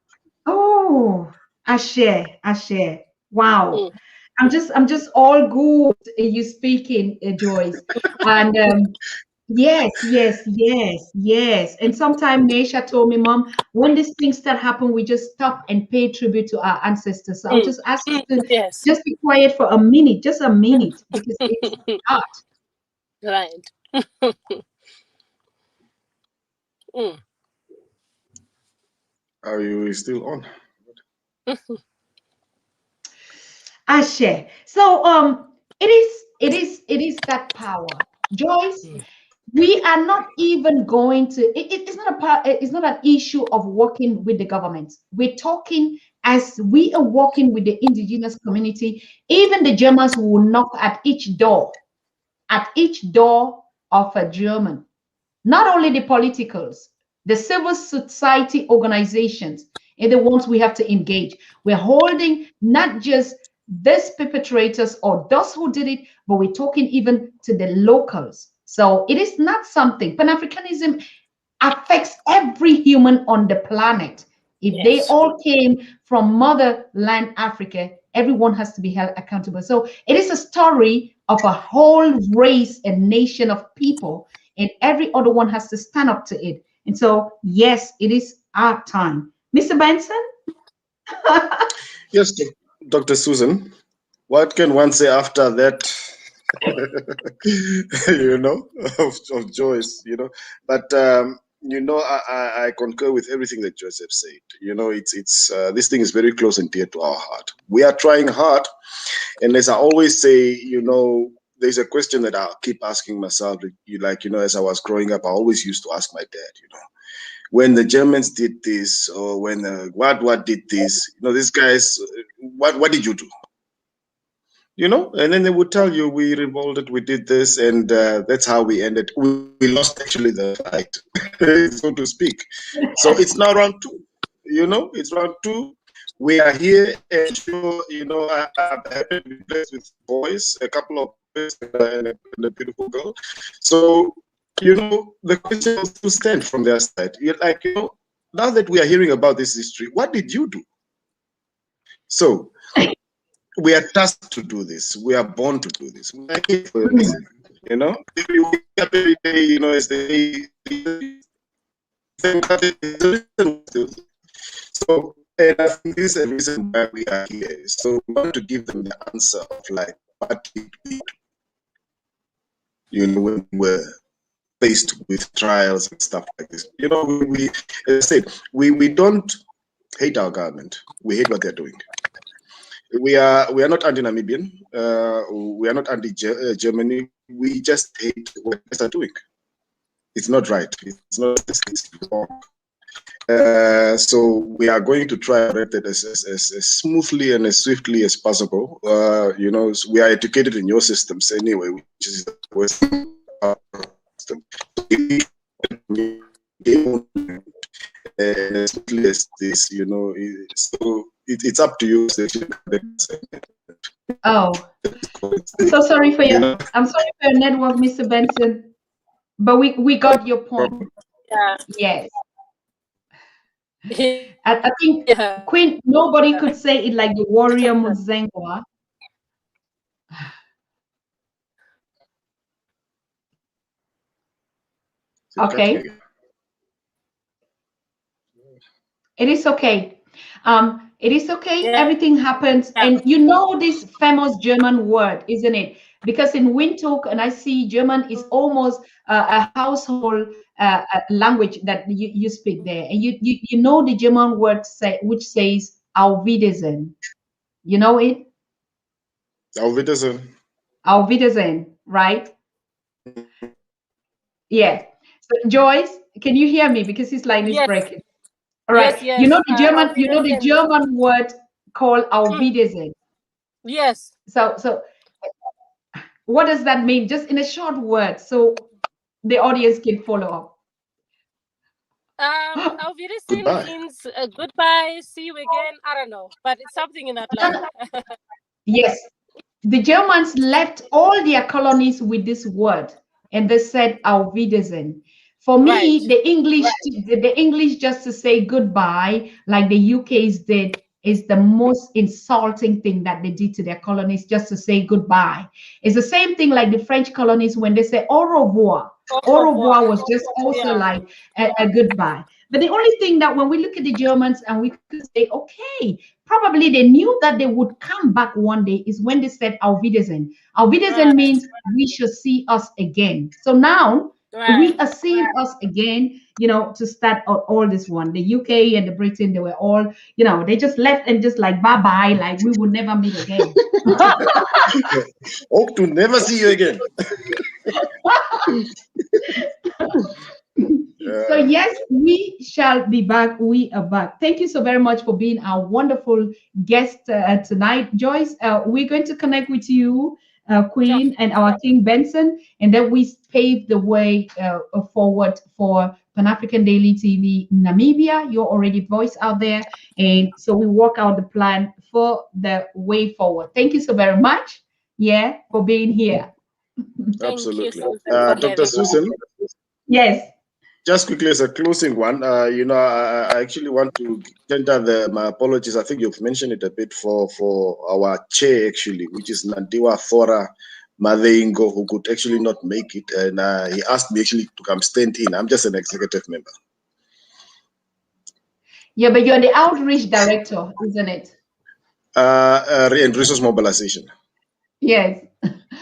oh, I share. I share. Wow.
Mm.
I'm just all good. You speaking, Joyce, and yes, yes, yes, yes. And sometimes Naisha told me, Mom, when these things start happen, we just stop and pay tribute to our ancestors. So I'll
Mm.
just ask us
Mm.
to
Yes.
just be quiet for a minute, just a minute, because it's hard.
Right. Mm.
Are you still on?
I share. So it is that power. Joyce, we are not even going to it's not it's not an issue of working with the government. We're talking as we are working with the indigenous community. Even the Germans will knock at each door of a German. Not only the politicals, the civil society organizations are the ones we have to engage. We're holding not just these perpetrators or those who did it, but we're talking even to the locals. So it is not something, Pan Africanism affects every human on the planet. If they all came from motherland Africa, everyone has to be held accountable. So it is a story of a whole race and nation of people, and every other one has to stand up to it. And so, yes, it is our time. Mr. Benson?
Yes, Dr. Susan. What can one say after that? You know, of Joyce, you know. But you know, I concur with everything that Joseph said. You know, it's this thing is very close and dear to our heart. We are trying hard, and as I always say, you know, there's a question that I keep asking myself. Like, you know, as I was growing up, I always used to ask my dad, you know, when the Germans did this, or when what did this, you know, these guys, what did you do? You know, and then they would tell you, we revolted, we did this, and that's how we ended. We lost actually the fight, so to speak. So it's now round two. You know, it's round two. We are here, and sure, you know, I'm happy to be blessed with boys, a couple of boys and a beautiful girl. So, you know, the question will still stand from their side. You're like, you know, now that we are hearing about this history, what did you do? So we are tasked to do this. We are born to do this. We are here for a reason. You know, if we wake up every day, you know, as they so, and I think this is the reason why we are here. So we want to give them the answer of like, what did we do? You know, when we were faced with trials and stuff like this. You know, we as I said, we don't hate our government. We hate what they're doing. We are not anti-Namibian. We are not anti-Germany. We just hate what they're doing. It's not right. It's not. It's wrong. So we are going to try to correct it as smoothly and as swiftly as possible. You know, we are educated in your systems anyway, which is the Western system. As swiftly as this, you know, so it's up to you.
Oh, I'm so sorry for your I'm sorry for your network, Mr. Benson. But we got your point.
Yeah.
Yes. I think Queen, nobody could say it like the warrior Muzengwa. Okay. It is okay. It is okay.
Yeah.
Everything happens.
Yeah.
And you know this famous German word, isn't it? Because in Windhoek, and I see German is almost a household language that you speak there. And you know the German word which says Auf Wiedersehen. You know it?
Auf Wiedersehen.
Auf Wiedersehen, right? Yeah. So Joyce, can you hear me? Because his line is breaking. All right.
Yes, yes.
You know the German, you know the German word called Auf Wiedersehen.
Yes.
So what does that mean? Just in a short word, so the audience can follow up.
Auf Wiedersehen means goodbye, see you again. I don't know, but it's something in that line.
Yes. The Germans left all their colonies with this word, and they said Auf Wiedersehen. For me, the English just to say goodbye, like the UK's did, is the most insulting thing that they did to their colonies, just to say goodbye. It's the same thing like the French colonies when they say au revoir. Au revoir was just also like a goodbye. But the only thing that when we look at the Germans and we could say, okay, probably they knew that they would come back one day is when they said Auf Wiedersehen. Auf Wiedersehen means we shall see us again. So now we are seeing us again, you know, to start all this one. The UK and the Britain, they were all, you know, they just left and just like bye-bye, like we will never meet again.
Hope to never see you again.
So yes, we shall be back. We are back. Thank you so very much for being our wonderful guest tonight, Joyce. We're going to connect with you, Queen, and our King Benson, and then we pave the way forward for Pan-African Daily TV Namibia. You're already voiced out there, and so we work out the plan for the way forward. Thank you so very much, for being here.
Absolutely. Dr. Susan?
Yes.
Just quickly as a closing one, you know, I actually want to tender my apologies. I think you've mentioned it a bit for our chair actually, which is Nandiwa Thora Madeingo, who could actually not make it, and he asked me actually to come stand in. I'm just an executive member.
Yeah, but you're the outreach director, isn't it?
And resource mobilization.
Yes.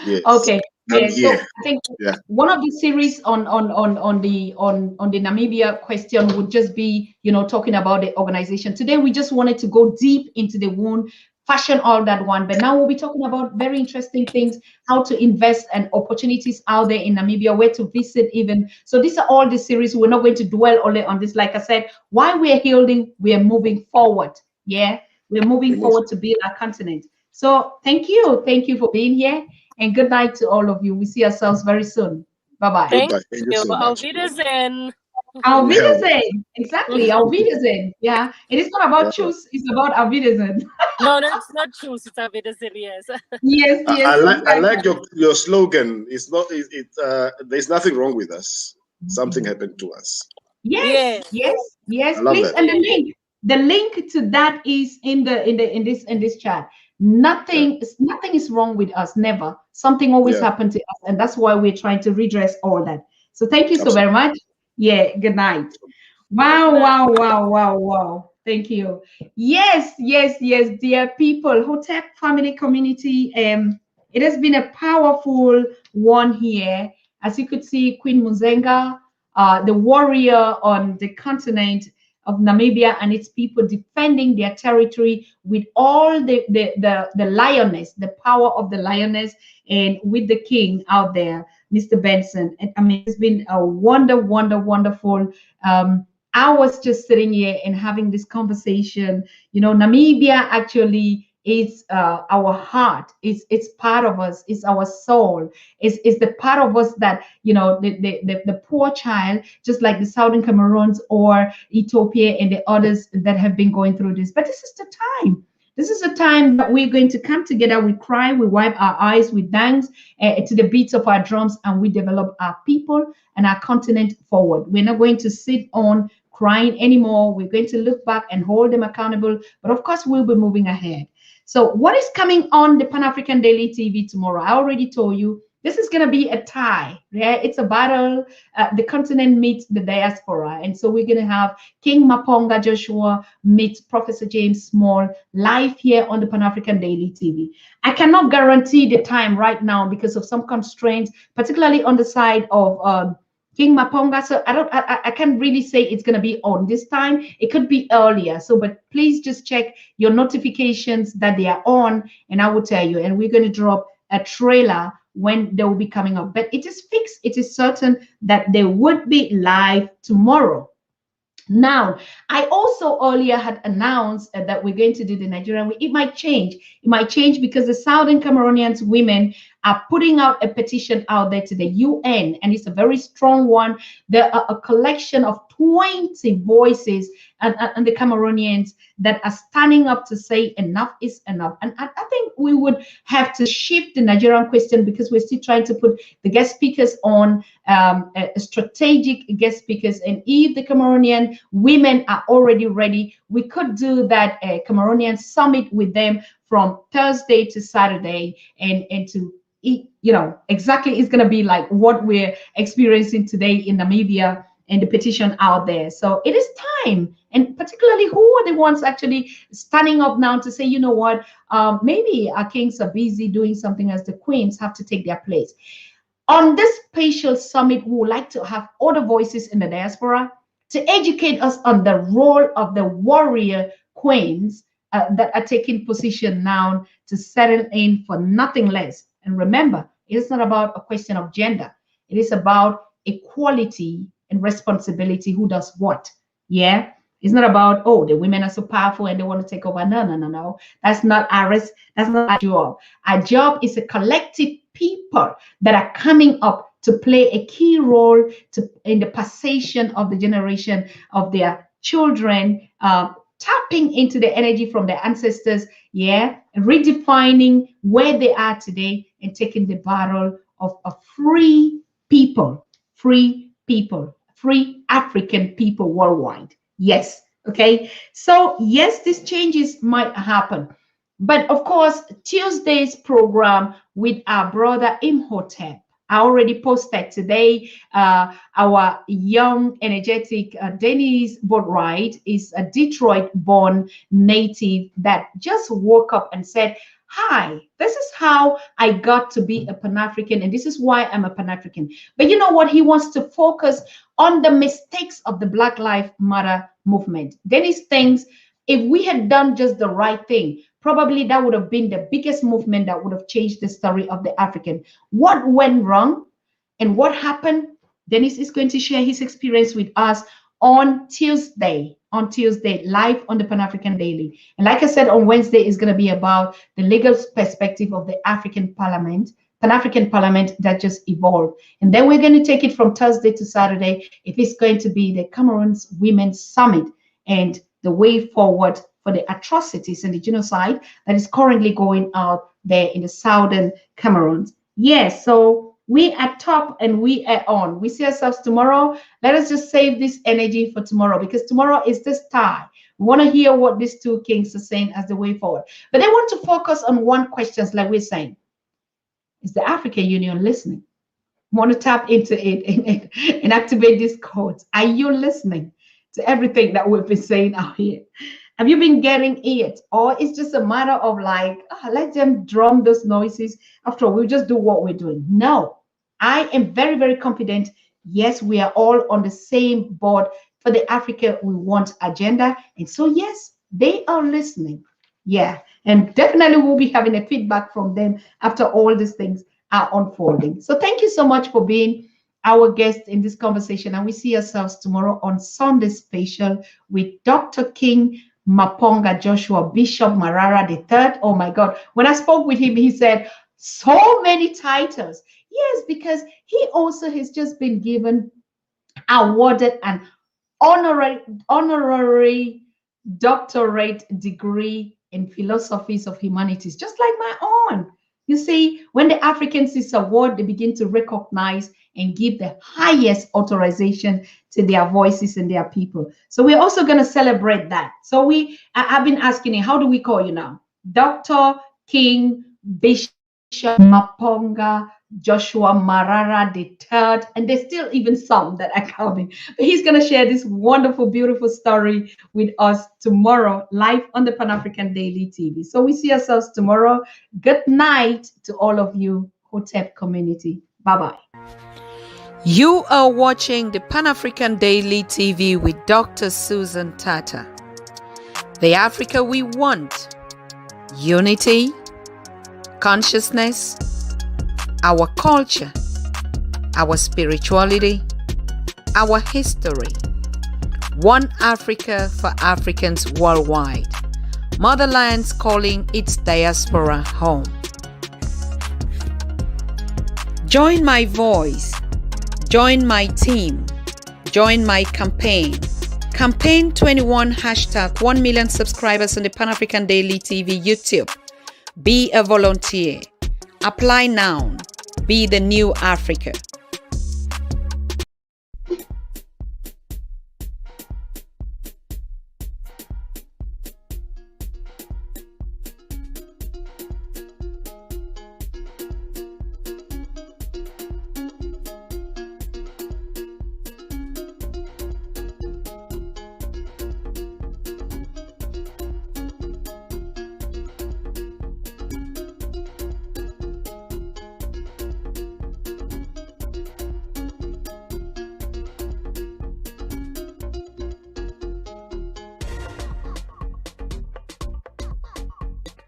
Yes.
Okay. Yeah. So
Yeah.
I think
Yeah.
one of the series on the Namibia question would just be, you know, talking about the organization. Today we just wanted to go deep into the wound, fashion all that one, but now we'll be talking about very interesting things, how to invest and opportunities out there in Namibia, where to visit even. So these are all the series. We're not going to dwell only on this. Like I said, while we're healing, we are moving forward. Yeah, we're moving forward to build our continent. So thank you for being here. And good night to all of you. We see ourselves very soon. Bye-bye.
Thank
Thank you so
Auf
much.
Wiedersehen.
Auf Wiedersehen. Exactly. Auf Wiedersehen. Yeah. It is not about choose. It's about Auf Wiedersehen.
No, it's not choose. It's Auf Wiedersehen. Yes.
Yes.
I like your slogan. It's not. There's nothing wrong with us. Something happened to us.
Yes.
I love
Please,
that.
and the link to that is in this chat. Nothing is wrong with us. Never. Something always happened to us, and that's why we're trying to redress all that. So thank you so very much. Yeah. Good night. Wow. Thank you. Yes, dear people, Hotep family community. It has been a powerful one here. As you could see, Queen Muzenga, the warrior on the continent of Namibia and its people defending their territory with all the lioness, the power of the lioness, and with the king out there, Mr. Benson. And I mean, it's been a wonderful. I was just sitting here and having this conversation. You know, Namibia actually is our heart. It's part of us. It's our soul. It's the part of us that, you know, the poor child, just like the Southern Cameroons or Ethiopia and the others that have been going through this. But this is the time. This is a time that we're going to come together. We cry, we wipe our eyes, we dance to the beats of our drums, and we develop our people and our continent forward. We're not going to sit on crying anymore. We're going to look back and hold them accountable. But of course, we'll be moving ahead. So what is coming on the Pan-African Daily TV tomorrow? I already told you. This is going to be a tie. Yeah, it's a battle. The continent meets the diaspora. And so we're going to have King Maponga Joshua meet Professor James Small live here on the Pan-African Daily TV. I cannot guarantee the time right now because of some constraints, particularly on the side of King Maponga. So I can't really say it's going to be on this time. It could be earlier. So, but please just check your notifications that they are on, and I will tell you. And we're going to drop a trailer when they will be coming up. But it is fixed. It is certain that they would be live tomorrow. Now, I also earlier had announced that we're going to do the Nigerian. It might change. It might change because the Southern Cameroonians women are putting out a petition out there to the UN, and it's a very strong one. There are a collection of 20 voices and the Cameroonians that are standing up to say enough is enough. And I think we would have to shift the Nigerian question because we're still trying to put the guest speakers on strategic guest speakers. And if the Cameroonian women are already ready, we could do that Cameroonian summit with them from Thursday to Saturday and to you know, exactly it's going to be like what we're experiencing today in Namibia and the petition out there. So it is time. And particularly who are the ones actually standing up now to say, you know what, maybe our kings are busy doing something as the queens have to take their place. On this spatial summit, we would like to have other voices in the diaspora to educate us on the role of the warrior queens that are taking position now to settle in for nothing less. And remember, it is not about a question of gender. It is about equality and responsibility. Who does what? Yeah. It's not about, oh, the women are so powerful and they want to take over. No. That's not ours. That's not our job. Our job is a collective people that are coming up to play a key role in the passation of the generation of their children, tapping into the energy from their ancestors, redefining where they are today and taking the battle of a free people, free African people worldwide. Yes. Okay. So, yes, these changes might happen. But of course, Tuesday's program with our brother Imhotep, I already posted today. Our young, energetic Dennis Boatwright is a Detroit-born native that just woke up and said, "Hi, this is how I got to be a Pan-African, and this is why I'm a Pan-African." But you know what? He wants to focus on the mistakes of the Black Lives Matter movement. Dennis thinks if we had done just the right thing, probably that would have been the biggest movement that would have changed the story of the African. What went wrong and what happened? Dennis is going to share his experience with us on Tuesday, live on the Pan-African Daily. And like I said, on Wednesday is going to be about the legal perspective of the African Parliament, Pan-African Parliament that just evolved. And then we're going to take it from Thursday to Saturday. It is going to be the Cameroon's Women's Summit and the way forward for the atrocities and the genocide that is currently going out there in the southern Cameroon. Yes, so we are top and we are on. We see ourselves tomorrow. Let us just save this energy for tomorrow, because tomorrow is the star. We want to hear what these two kings are saying as the way forward. But they want to focus on one question, like we're saying. Is the African Union listening? Want to tap into it and activate these codes. Are you listening to everything that we've been saying out here? Have you been getting it? Or it's just a matter of like, let them drum those noises. After all, we'll just do what we're doing. No, I am very, very confident. Yes, we are all on the same board for the Africa we want agenda. And so, yes, they are listening. Yeah, and definitely we'll be having a feedback from them after all these things are unfolding. So thank you so much for being our guest in this conversation. And we see ourselves tomorrow on Sunday Special with Dr. King Maponga Joshua Bishop Marara III. Oh my God. When I spoke with him, he said so many titles. Yes, because he also has just been given, awarded an honorary doctorate degree in philosophies of humanities, just like my own. You see, when the Africans is award, they begin to recognize and give the highest authorization to their voices and their people. So we're also going to celebrate that. So I've been asking him, how do we call you now? Dr. King Bishop Maponga Joshua Marara III, and there's still even some that are coming. But he's going to share this wonderful, beautiful story with us tomorrow, live on the Pan-African Daily TV. So we see ourselves tomorrow. Good night to all of you, Hotep community. Bye-bye.
You are watching the Pan-African Daily TV with Dr. Susan Tata. The Africa we want. Unity, consciousness, our culture, our spirituality, our history. One Africa for Africans worldwide. Motherlands calling its diaspora home. Join my voice. Join my team. Join my campaign. Campaign 21 hashtag 1 million subscribers on the Pan-African Daily TV YouTube. Be a volunteer. Apply now. Be the new Africa.